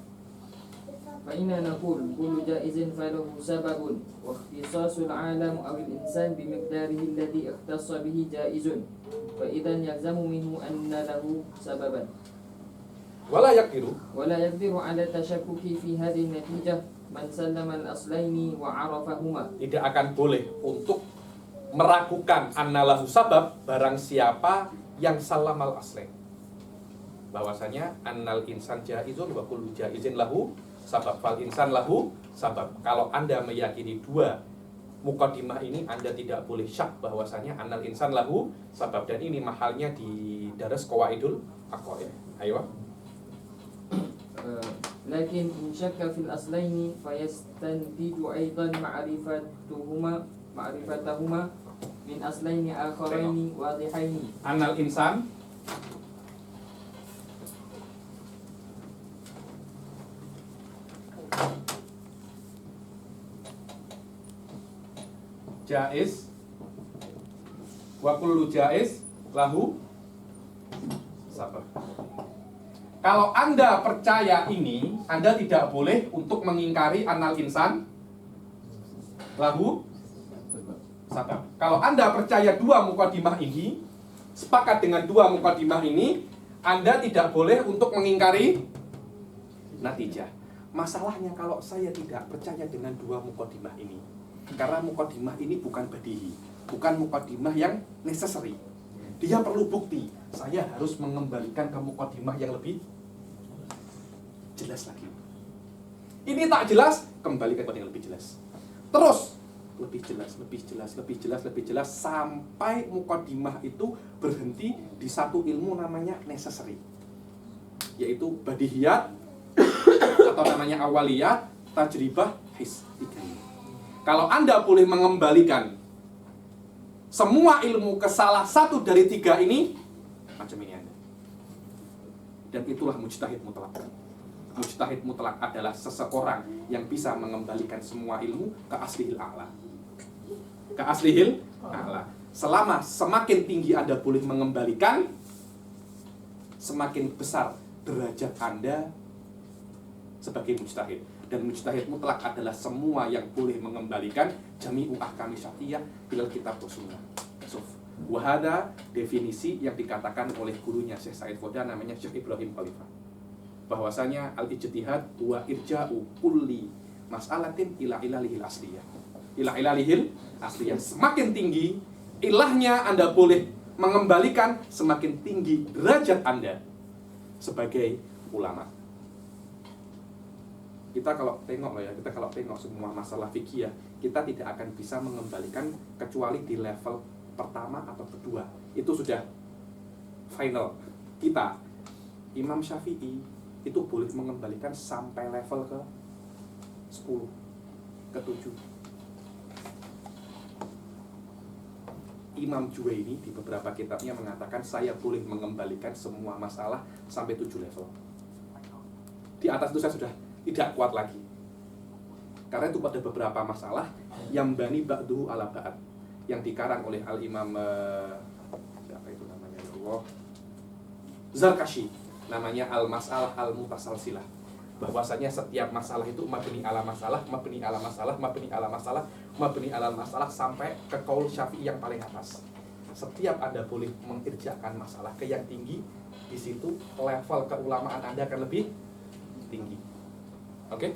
Fa inna naqul kullu jaizin falahu sababun wa ikhtisasul alam aw al-insan bi miqdarihi alladhi ikhtassa bihi jaizun. Fa idzan yalzamu minhu anna lahu sababan. Wala yaqdiru ala tashakkuki fi hadhihi natijah man sallama al-aslaini wa 'arafahuma. Tidak akan boleh untuk meragukan annalahu sabab barang siapa yang salamal aslain. Bahwasanya annal insan jaizun wa kullu jaizin lahu sabab, fal insan lahu sabab. Kalau Anda meyakini 2 mukadimah ini, Anda tidak boleh syak bahwasanya annal insan lahu sabab. Dan ini mahalnya di daras qawaidul aqaid. Ayo. Lakin in syakka fil aslaini fayastantiju aidan ma'rifatahuma min aslaini akharaini wadihaini. Annal insan jaiz wa kullu jaiz lahu sabab. Kalau Anda percaya ini, Anda tidak boleh untuk mengingkari annal insan lahu sabab. Kalau Anda percaya 2 mukadimah ini, sepakat dengan 2 mukadimah ini, Anda tidak boleh untuk mengingkari natijah. Masalahnya kalau saya tidak percaya dengan 2 mukadimah ini, karena mukadimah ini bukan badihi, bukan mukadimah yang necessary. Dia perlu bukti. Saya harus mengembalikan ke mukadimah yang lebih jelas lagi. Ini tak jelas, kembalikan ke yang lebih jelas. Terus lebih jelas sampai mukadimah itu berhenti di satu ilmu namanya necessary, yaitu badihiyat atau namanya awaliyat, tajribah, his. 3 ini. Kalau Anda boleh mengembalikan semua ilmu ke salah satu dari 3 ini, macam ini Anda. Dan itulah mujtahid mutlak. Mujtahid mutlak adalah seseorang yang bisa mengembalikan semua ilmu ke aslihil a'la. Ke aslihil a'la. Selama semakin tinggi Anda boleh mengembalikan, semakin besar derajat Anda sebagai mujtahid. Dan mujtahid mutlak adalah semua yang boleh mengembalikan jami'u ahkami syar'iyyah ilal kitab wa sunnah. Wahada definisi yang dikatakan oleh gurunya Syekh Said Khoda, namanya Syekh Ibrahim Khalifah, bahwasanya al-ijtihad wa irja'u kulli mas'alatin ila ilalihil asliyah. Ila ilalihil asliyah. Semakin tinggi ilahnya Anda boleh mengembalikan, semakin tinggi derajat Anda sebagai ulama. Kita kalau tengok semua masalah fikih, kita tidak akan bisa mengembalikan kecuali di level pertama atau kedua. Itu sudah final. Kita, Imam Syafi'i itu boleh mengembalikan sampai level ke 10, ke 7. Imam Juwaini di beberapa kitabnya mengatakan saya boleh mengembalikan semua masalah sampai 7 level. Di atas itu saya sudah tidak kuat lagi. Karena itu pada beberapa masalah yang bani ba'duhu ala ba'd, yang dikarang oleh Al-Imam siapa itu namanya, Allah Zarkashi, namanya Al-Mas'alah Al-Mutasalsilah, bahwasanya setiap masalah itu mabni ala masalah, mabni ala masalah, mabni ala masalah, mabni ala masalah, sampai ke qaul Syafi'i yang paling atas. Setiap Anda boleh mengirjakan masalah ke yang tinggi, di situ level keulamaan Anda akan lebih tinggi. Oke?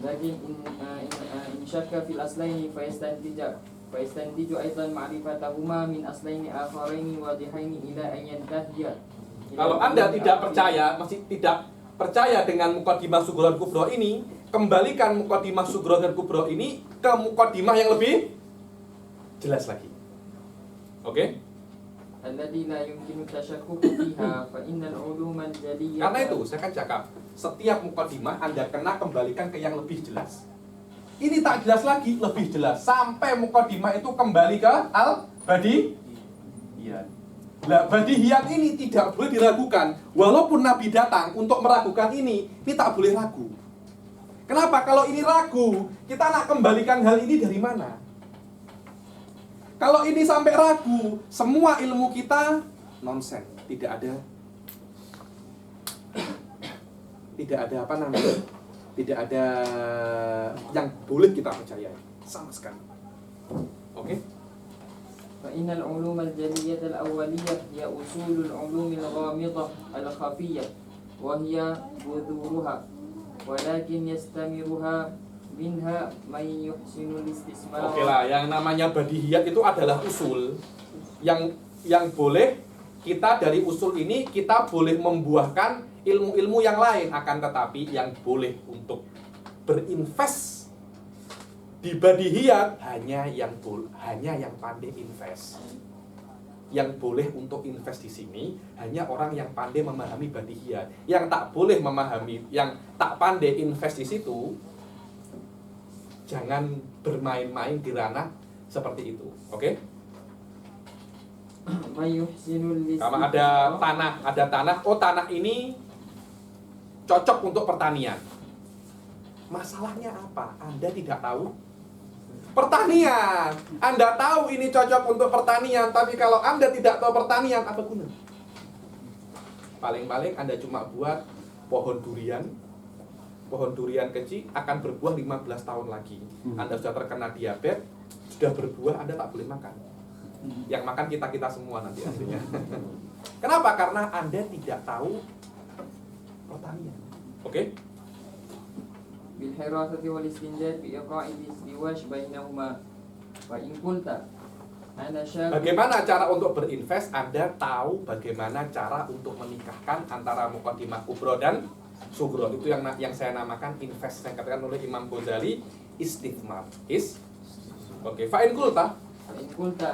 Lakin in syakka fil aslaini fayastantiju aidan ma'rifatahuma min aslaini akharaini wadihaini ila an yantahiya. Kalau Anda tidak percaya, masih tidak percaya dengan muqaddimah sughra dan kubra ini, kembalikan muqaddimah sughra dan kubra ini ke muqaddimah yang lebih jelas lagi. Oke? Alladzi la yumkinu tashakkuku fiha fa innal uluma al-jaliyah. Karena itu saya kan cakap, setiap muqaddimah Anda kena kembalikan ke yang lebih jelas. Ini tak jelas lagi, lebih jelas, sampai muqaddimah itu kembali ke al-badihiyat. Lah, badihiyat ini tidak boleh diragukan. Walaupun Nabi datang untuk meragukan ini tak boleh ragu. Kenapa? Kalau ini ragu, kita nak kembalikan hal ini dari mana? Kalau ini sampai ragu, semua ilmu kita nonsen, tidak ada apa namanya, tidak ada yang boleh kita percaya sama sekali. Oke? Fa innal ulum al-jaliyah al-awwaliyah hiya usulul ulum al-ghamidah al-khafiyyah wa hiya budhuruha walakin yastamiruha minha may yuhsinul istismar. Oke lah, yang namanya badihiyat itu adalah usul yang boleh kita dari usul ini kita boleh membuahkan ilmu-ilmu yang lain, akan tetapi yang boleh untuk berinvest di badihiyat hanya yang pandai invest. Yang boleh untuk invest di sini hanya orang yang pandai memahami badihiyat. Yang tak boleh memahami, yang tak pandai invest di situ, jangan bermain-main di ranah seperti itu. Oke? Kalau ada tanah, oh tanah ini cocok untuk pertanian. Masalahnya apa? Anda tidak tahu pertanian. Anda tahu ini cocok untuk pertanian, tapi kalau Anda tidak tahu pertanian, apa guna? Paling-paling Anda cuma buat pohon durian kecil akan berbuah 15 tahun lagi. Anda sudah terkena diabetes, sudah berbuah, Anda tak boleh makan. Yang makan kita semua nanti artinya. Kenapa? Karena Anda tidak tahu pertanian. Oke? Bil hirasati wal istinjad bi iqa'id isdiwaj bainahuma wa in qulta ana syaq. Bagaimana cara untuk berinvest? Anda tahu bagaimana cara untuk menikahkan antara muqaddimah kubra dan sughra. Itu yang saya namakan invest, yang katakan oleh Imam Ghazali istismar. Oke, fa in qulta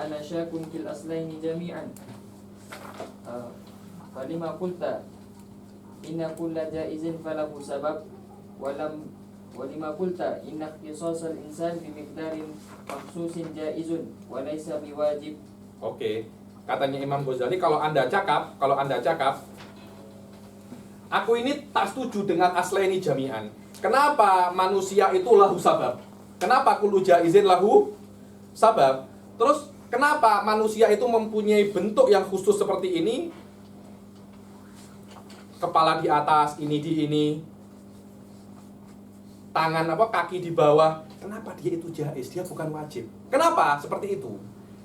ana syakun fil aslaini jami'an. Falima qulta inna kulla jaizin falahu sabab walam ولما قلت إن اختصاص الإنسان بمقدار مخصوص جائز وليس بواجب. Oke, katanya Imam Ghazali, kalau anda cakap, aku ini tak setuju dengan aslaini jami'an. Kenapa manusia itu lahu sabab? Kenapa kullu jaizin lahu sabab? Terus kenapa manusia itu mempunyai bentuk yang khusus seperti ini? Kepala di atas, ini di ini, tangan kaki di bawah. Kenapa dia itu jaiz? Dia bukan wajib. Kenapa seperti itu?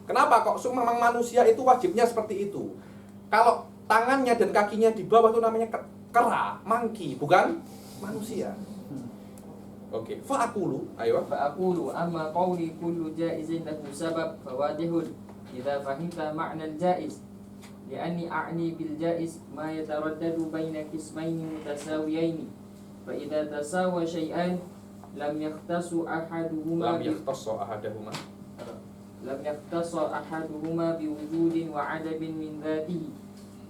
Kenapa kok memang manusia itu wajibnya seperti itu? Kalau tangannya dan kakinya di bawah itu namanya kera, monkey, bukan manusia. Oke, fa'akulu, ayo. فأقول أما قولي كل جائز له سبب فواضح إذا فهمت معنى الجائز لأني أعني بالجائز ما يتردد بين قسمين متساويين فإذا تساوى شيئان لم يختص أحدهما بوجود وعدم من ذاته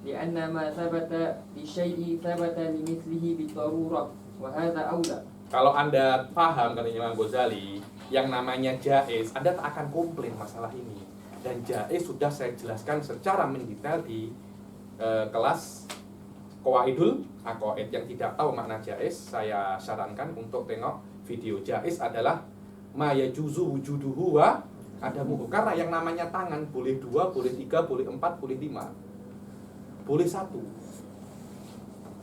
لأن ما ثبت لشيء ثبت لمثله بالضرورة وهذا أولى. Kalau Anda paham, katanya Imam Ghazali, yang namanya jaiz, Anda tak akan komplain masalah ini. Dan jaiz sudah saya jelaskan secara mendetail di kelas Qawaidul Aqaid. Yang tidak tahu makna jaiz, saya sarankan untuk tengok video. Jaiz adalah ma yajuzu wujuduhu wa adamuhu. Karena yang namanya tangan boleh 2, boleh 3, boleh 4, boleh 5, boleh 1.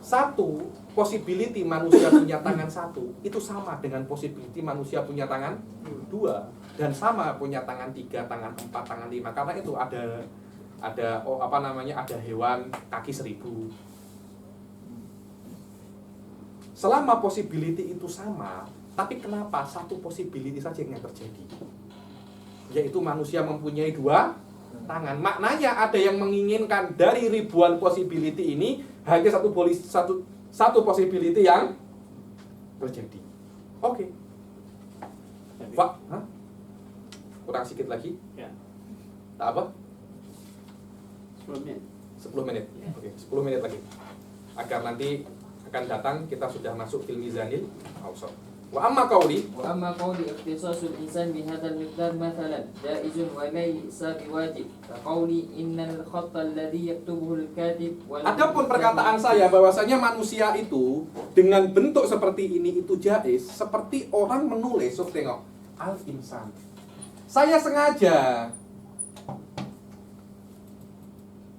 Satu possibility manusia punya tangan 1 itu sama dengan possibility manusia punya tangan 2, dan sama punya tangan 3, tangan 4, tangan 5. Karena itu ada hewan kaki 1000. Selama possibility itu sama, tapi kenapa satu possibility saja yang terjadi? Yaitu manusia mempunyai 2 tangan. Maknanya ada yang menginginkan dari ribuan possibility ini hanya satu possibility yang terjadi. Oke. Pak, kurang sedikit lagi? Ya. Tak apa? 10 menit. 10 menit. Oke, 10 menit lagi. Agar nanti akan datang kita sudah masuk fil mizanil awsat. Wa amma qauli اختصاص الإنسان بهذا المقدار مثلا جائز وليس بواجب كقولي إن الخط الذي يكتبه الكاتب. Adapun perkataan saya bahwasanya manusia itu dengan bentuk seperti ini itu jaiz, seperti orang menulis. Tengok, al insan. Saya sengaja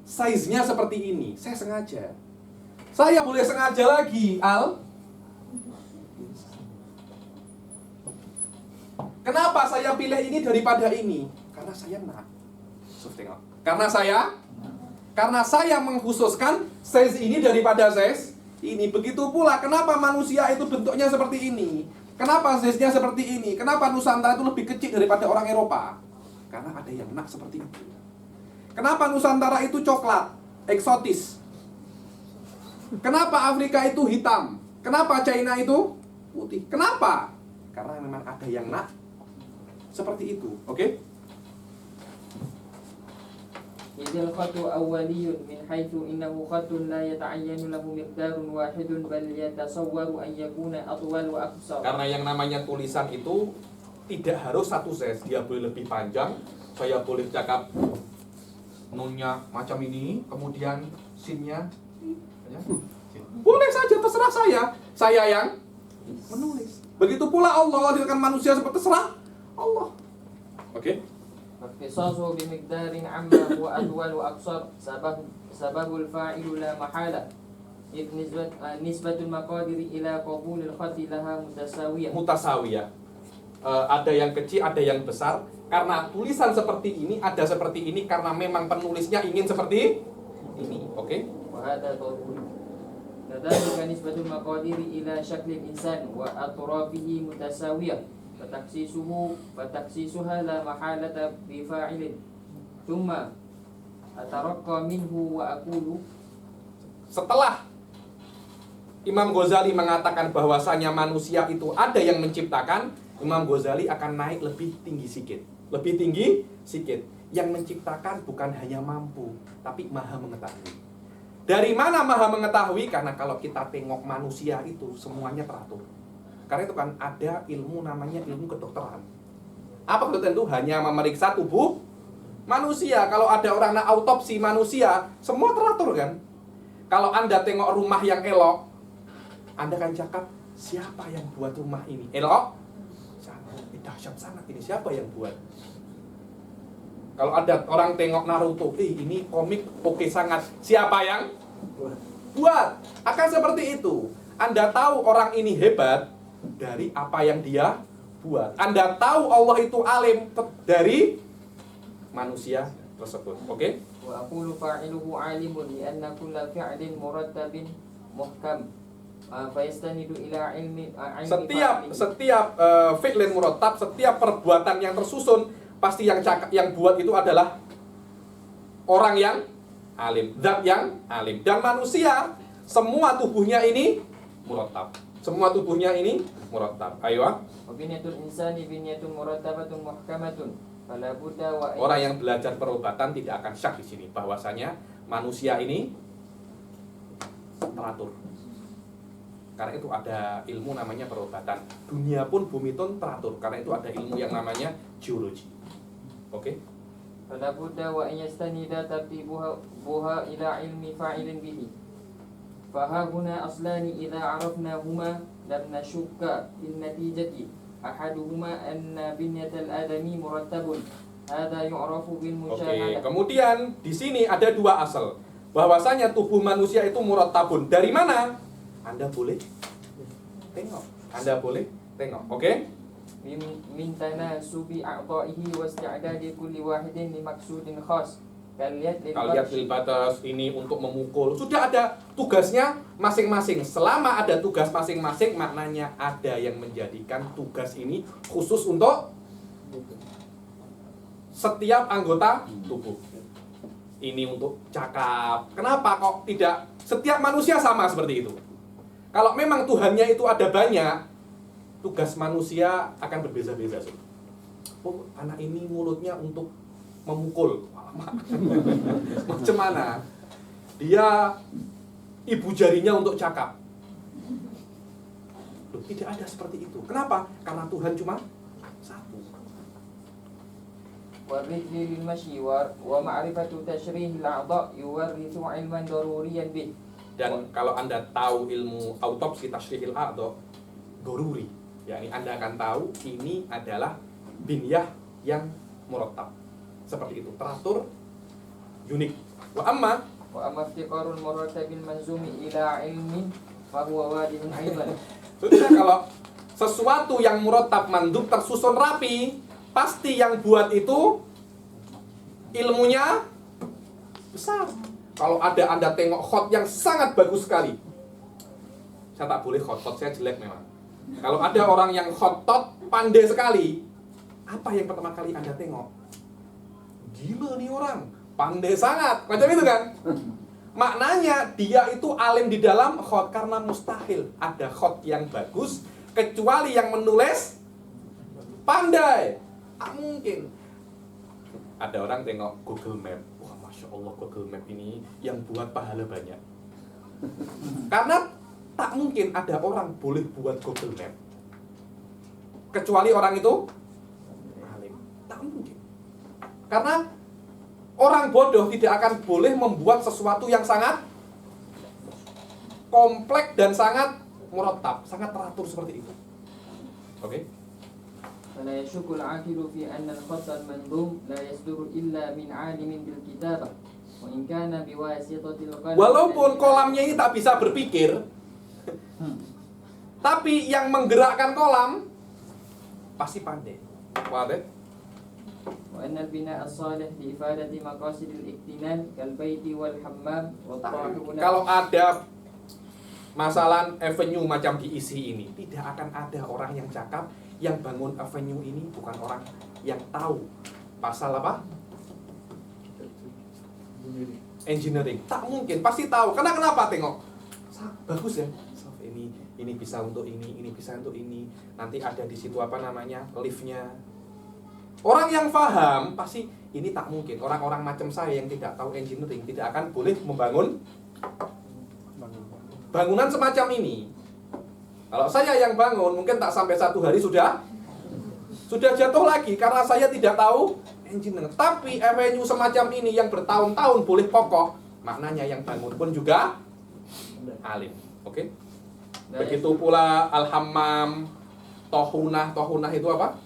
size-nya seperti ini, saya sengaja. Saya boleh sengaja lagi al. Kenapa saya pilih ini daripada ini? Karena saya nak. Tengok. Karena saya mengkhususkan size ini daripada size ini. Begitu pula kenapa manusia itu bentuknya seperti ini? Kenapa size-nya seperti ini? Kenapa Nusantara itu lebih kecil daripada orang Eropa? Karena ada yang nak seperti itu. Kenapa Nusantara itu coklat, eksotis? Kenapa Afrika itu hitam? Kenapa China itu putih? Kenapa? Karena memang ada yang nak seperti itu. Oke? إذ الخط أولي من حيث إنه خط لا يتعين له مقدار واحد بل يتصور أن يكون أطول وأقصر. Karena yang namanya tulisan itu tidak harus satu size, dia boleh lebih panjang. Saya boleh cakap nunnya macam ini, kemudian sinnya ya. Boleh saja, terserah saya. Saya yang menulis. Begitu pula Allah dengan manusia seperti terserah Allah. Oke? فاختصاصه بمقدار عما هو أطول وأقصر سبب الفاعل لا محالة إذ نسبة المقادير إلى قبول الخط لها mutasawiyah. Ada yang kecil, ada yang besar. Karena tulisan seperti ini, ada seperti ini, karena memang penulisnya ingin seperti ini. Oke? وهذا ضروري. كذلك نسبة المقادير إلى شكل الإنسان وأطرافه متساوية فتخصيصها لا محالة بفاعل ثم أترقى منه وأقول. Setelah Imam Ghazali mengatakan bahwasanya manusia itu ada yang menciptakan, Imam Ghazali akan naik lebih tinggi sikit. Yang menciptakan bukan hanya mampu, tapi maha mengetahui. Dari mana maha mengetahui? Karena kalau kita tengok manusia itu semuanya teratur. Karena itu kan ada ilmu namanya ilmu kedokteran. Apa kedokteran itu? Hanya memeriksa tubuh manusia. Kalau ada orang nak autopsi manusia, semua teratur kan? Kalau Anda tengok rumah yang elok, Anda kan cakap, siapa yang buat rumah ini? Elok? Dahsyat sangat ini, siapa yang buat? Kalau ada orang tengok Naruto, ini komik oke sangat, siapa yang buat? Akan seperti itu. Anda tahu orang ini hebat dari apa yang dia buat. Anda tahu Allah itu alim dari manusia tersebut. Oke? Wa aqulu fa'iluhu 'alimun li'anna kulla fi'lin murattabin muhkam. Fayastanidu ila ilmi Setiap fi'lin murattab, setiap perbuatan yang tersusun, pasti yang buat itu adalah orang yang alim, zat yang alim. Dan manusia, semua tubuhnya ini murattab. Semua tubuhnya ini murattab. Ayo. Wa binyatul insani binyatun murattabatun muhkamatun. Fala budda wa Orang yang belajar perobatan tidak akan syak di sini bahwasanya manusia ini teratur. Karena itu ada ilmu namanya perobatan. Dunia pun bumi pun teratur. Karena itu ada ilmu yang namanya geologi. Oke? fala budda wa yastanida tartibuha ila ilmi fa'ilin bihi. Fa huna aslani idza 'arafnahuma lam nashukka fil natijati. Ahaduhuma anna binyatal adami murattabun. Hadza yu'rafu bil musyahadah. Kemudian di sini ada dua asal. Bahwasanya tubuh manusia itu murattabun. Dari mana? Anda boleh tengok. Anda boleh tengok. Oke? Min tanasubi a'dha'ihi wa isti'dadi kulli wahidin li maqsudin khas. Kalian Bil batas ini untuk memukul. Sudah ada tugasnya masing-masing. Selama ada tugas masing-masing, maknanya ada yang menjadikan tugas ini khusus untuk setiap anggota tubuh. Ini untuk cakap. Kenapa kok tidak setiap manusia sama seperti itu? Kalau memang Tuhannya itu ada banyak, tugas manusia akan berbeza-beza. Oh, anak ini mulutnya untuk memukul. Macam mana? Dia ibu jarinya untuk cakap. Loh, tidak ada seperti itu. Kenapa? Karena Tuhan cuma satu. Warithli lil masyi wa ma'rifatu tashrihil a'dha' yuwarrithu 'ilman daruriyan bih. Dan kalau Anda tahu ilmu autopsi tashrihil a'dha' daruri, yakni Anda akan tahu ini adalah binyah yang murattab. Seperti itu, teratur, unik. Wa amma iftiqarul murattabil manzumi ila ilmin fa huwa wadihun aidan. Sudah, kalau sesuatu yang murattab mandub tersusun rapi, pasti yang buat itu ilmunya besar. Kalau ada Anda tengok khot yang sangat bagus sekali, saya tak boleh khot saya jelek memang. Kalau ada orang yang khotot pandai sekali, apa yang pertama kali Anda tengok? Gila nih orang, pandai sangat, macam itu kan? Maknanya dia itu alim di dalam khot, karena mustahil ada khot yang bagus kecuali yang menulis pandai. Tak mungkin. Ada orang tengok Google Map, wah Masya Allah Google Map ini yang buat pahala banyak. Karena tak mungkin ada orang boleh buat Google Map kecuali orang itu alim. Tak mungkin. Karena orang bodoh tidak akan boleh membuat sesuatu yang sangat kompleks dan sangat murattab, sangat teratur seperti itu. Oke? فلا يشك العاقل في أن الخط المنظوم لا يصدر إلا من عالم بالكتابة وإن كان بواسطة القلم. Walaupun kolamnya ini tak bisa berpikir, tapi yang menggerakkan kolam pasti pandai. Wadah? وأن البناء الصالح لإفادة مقاصد الاغتنام كالبيت والحمام والطاعون. Kalau ada masalah avenue macam diisi ini, tidak akan ada orang yang cakap yang bangun avenue ini bukan orang yang tahu pasal apa? Engineering. Tak mungkin, pasti tahu. Karena kenapa? Tengok. Bagus ya. Ini bisa untuk ini bisa untuk ini. Nanti ada di situ apa namanya? Liftnya. Orang yang paham pasti ini tak mungkin. Orang-orang macam saya yang tidak tahu engineering tidak akan boleh membangun bangunan semacam ini. Kalau saya yang bangun, mungkin tak sampai 1 hari sudah jatuh lagi karena saya tidak tahu engineer. Tapi avenue semacam ini yang bertahun-tahun boleh kokoh, maknanya yang bangun pun juga alim. Oke? Begitu pula al-hammam, tohunah itu apa?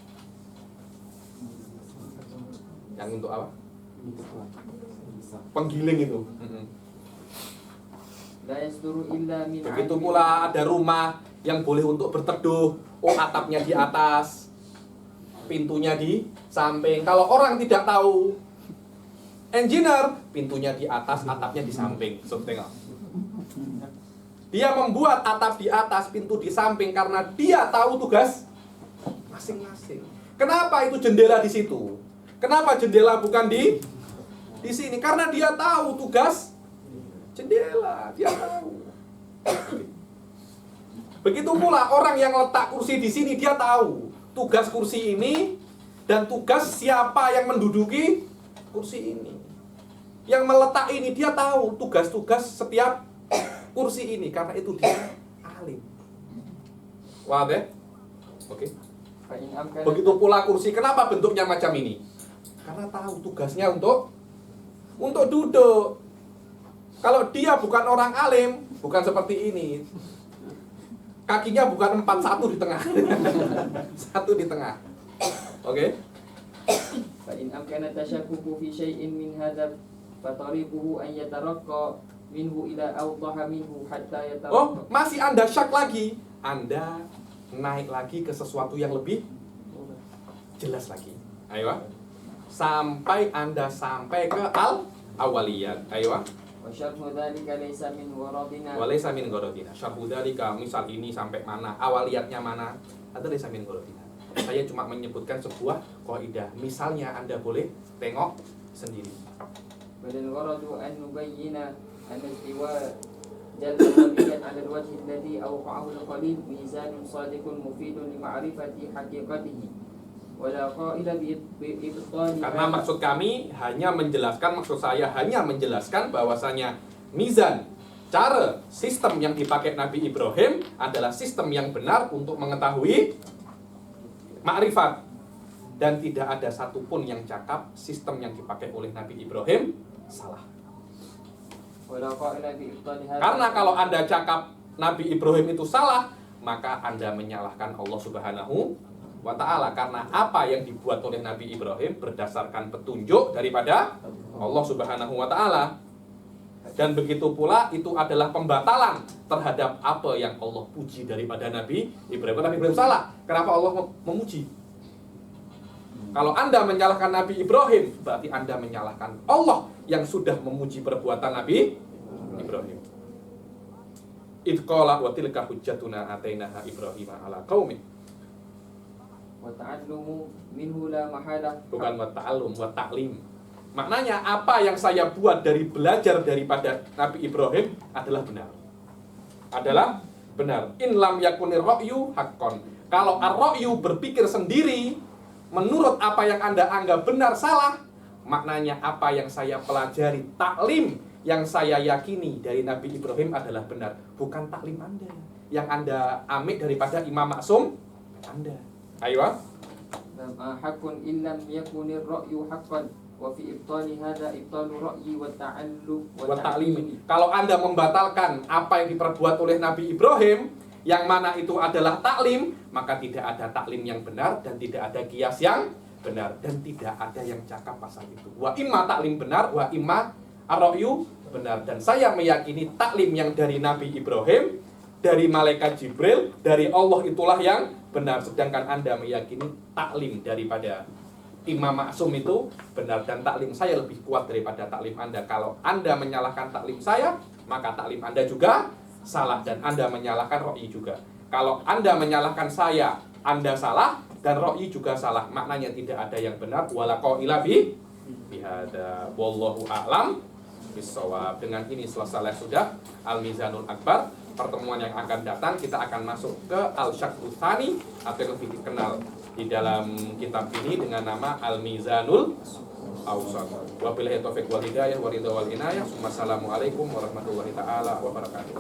Yang untuk apa? Penggiling itu. Begitu pula ada rumah yang boleh untuk berteduh. Oh, atapnya di atas, pintunya di samping. Kalau orang tidak tahu engineer, pintunya di atas, atapnya di samping. So, tengok. Dia membuat atap di atas, pintu di samping karena dia tahu tugas masing-masing. Kenapa itu jendela di situ? Kenapa jendela bukan di sini? Karena dia tahu tugas jendela, dia tahu. Begitu pula orang yang letak kursi di sini, dia tahu tugas kursi ini dan tugas siapa yang menduduki kursi ini. Yang meletak ini dia tahu tugas-tugas setiap kursi ini, karena itu dia alim. Wadah? Oke. Begitu pula kursi, kenapa bentuknya macam ini? Karena tahu tugasnya untuk duduk. Kalau dia bukan orang alim, bukan seperti ini. Kakinya bukan 4, 1 di tengah. 1 di tengah. Oke? Fa in amkana tashakkuku fi syai'in min hadza fa tariquhu an yataraqqa minhu ila awdaha minhu hatta yataraqqa. Oh, masih Anda syak lagi. Anda naik lagi ke sesuatu yang lebih jelas lagi. Ayo. Sampai Anda sampai ke al-awaliyat. Ayo. Wa syarhu dzalika laysa min gharadina. Wa laysa min gharadina. Syarhu dzalika, misal ini sampai mana, awaliyatnya mana, ada laysa min gharadina. Saya cuma menyebutkan sebuah kaidah. Misalnya Anda boleh tengok sendiri. Badal gharadu an nubayyina an istiwa jalbiyat 'ala al-wajh alladhi awqa'ahu al-qalil mizanun sadiqun mufidun li ma'rifati haqiqatihi. Karena maksud kami hanya menjelaskan, maksud saya hanya menjelaskan bahwasanya mizan, cara sistem yang dipakai Nabi Ibrahim adalah sistem yang benar untuk mengetahui makrifat, dan tidak ada satupun yang cakap sistem yang dipakai oleh Nabi Ibrahim salah. Karena kalau Anda cakap Nabi Ibrahim itu salah, maka Anda menyalahkan Allah Subhanahu wa ta'ala, karena apa yang dibuat oleh Nabi Ibrahim berdasarkan petunjuk daripada Allah Subhanahu wa ta'ala. Dan begitu pula itu adalah pembatalan terhadap apa yang Allah puji daripada Nabi Ibrahim. Nabi Ibrahim salah, kenapa Allah memuji? Kalau Anda menyalahkan Nabi Ibrahim, berarti Anda menyalahkan Allah yang sudah memuji perbuatan Nabi Ibrahim. Idh qala wa tilka hujjatuna atainaha Ibrahima ala qaumi. Wa ta'allumu minhu la mahalah. Bukan wa ta'allum, wa ta'lim. Maknanya apa yang saya buat dari belajar daripada Nabi Ibrahim adalah benar. Adalah benar. In lam yakunir ra'yu haqqan. Kalau ar-ra'yu berpikir sendiri menurut apa yang Anda anggap benar salah, maknanya apa yang saya pelajari, taklim yang saya yakini dari Nabi Ibrahim adalah benar, bukan taklim Anda yang Anda ambil daripada Imam Maksum Anda. Ayo. Hakun illam yakunir ra'yu haqqan wa fi ibtali hadza ibtalu ra'yi wa ta'allum wa ta'lim. Kalau Anda membatalkan apa yang diperbuat oleh Nabi Ibrahim yang mana itu adalah taklim, maka tidak ada taklim yang benar dan tidak ada kias yang benar dan tidak ada yang cakap pasal itu. Wa imma taklim benar, wa imma ar-ra'yu benar. Dan saya meyakini taklim yang dari Nabi Ibrahim, dari malaikat Jibril, dari Allah itulah yang benar, sedangkan Anda meyakini taklim daripada Imam Maksum itu benar, dan taklim saya lebih kuat daripada taklim Anda. Kalau Anda menyalahkan taklim saya, maka taklim Anda juga salah, dan Anda menyalahkan ro'i juga. Kalau Anda menyalahkan saya, Anda salah, dan ro'i juga salah. Maknanya tidak ada yang benar. Wala qaila bihada wallahu a'lam bissawab. Dengan ini selesai sudah Al-Mizanul Akbar. Pertemuan yang akan datang kita akan masuk ke Al-Syaqq Tsani, atau yang lebih dikenal di dalam kitab ini dengan nama Al-Mizanul Awsat. Wabillahi taufiq wal hidayah wa ridha wal inayah. Wassalamualaikum warahmatullahi taala wabarakatuh.